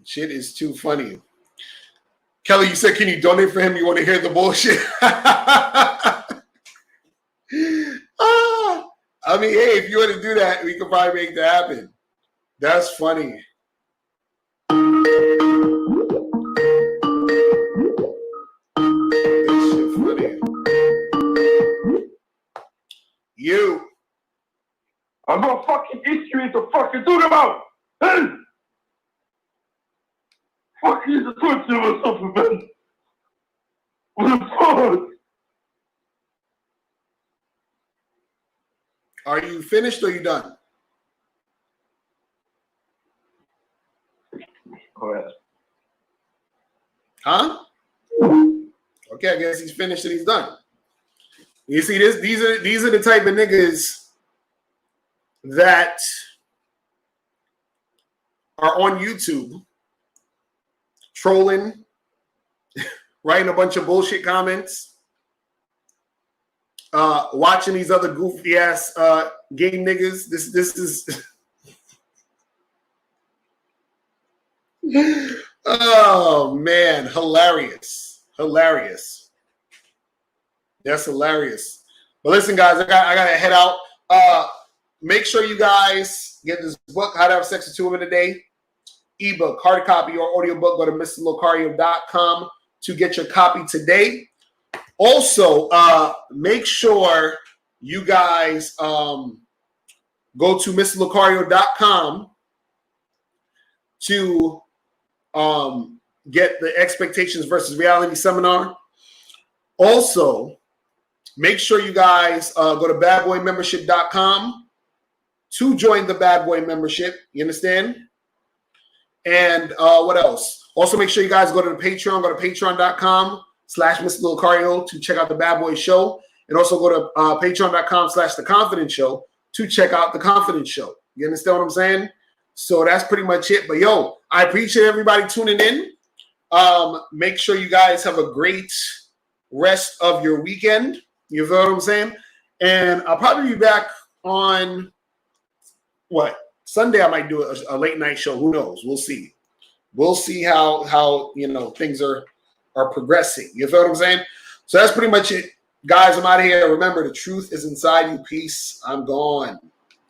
Shit is too funny. Kelly, you said, can you donate for him? You want to hear the bullshit? I mean, hey, if you want to do that, we could probably make that happen. That's funny. This shit funny. You. I'm gonna fucking issue to fucking do them out. Hey! Fuck you to talk to or something, man. What the fuck? Are you finished or you done? Go ahead. Huh? Okay, I guess he's finished and he's done. You see, these are the type of niggas that are on YouTube trolling, writing a bunch of bullshit comments, watching these other goofy ass game niggas. This is Oh man, hilarious. That's hilarious. But listen, guys, I gotta head out. Make sure you guys get this book, How to Have Sex with 2 Women a Day. Ebook, hard copy, or audiobook. Go to MrLocario.com to get your copy today. Also, make sure you guys go to MrLocario.com to get the Expectations versus Reality seminar. Also, make sure you guys go to badboymembership.com to join the Bad Boy membership. You understand? And what else? Also, make sure you guys go to the Patreon. Go to patreon.com/Mr. Locario to check out the Bad Boy show. And also go to patreon.com/The Confidence Show to check out The Confidence Show. You understand what I'm saying? So that's pretty much it. But yo, I appreciate everybody tuning in. Make sure you guys have a great rest of your weekend. You feel what I'm saying? And I'll probably be back on Sunday. I might do a late night show. Who knows? We'll see. We'll see how things are progressing. You feel what I'm saying? So that's pretty much it. Guys, I'm out of here. Remember, the truth is inside you. Peace. I'm gone.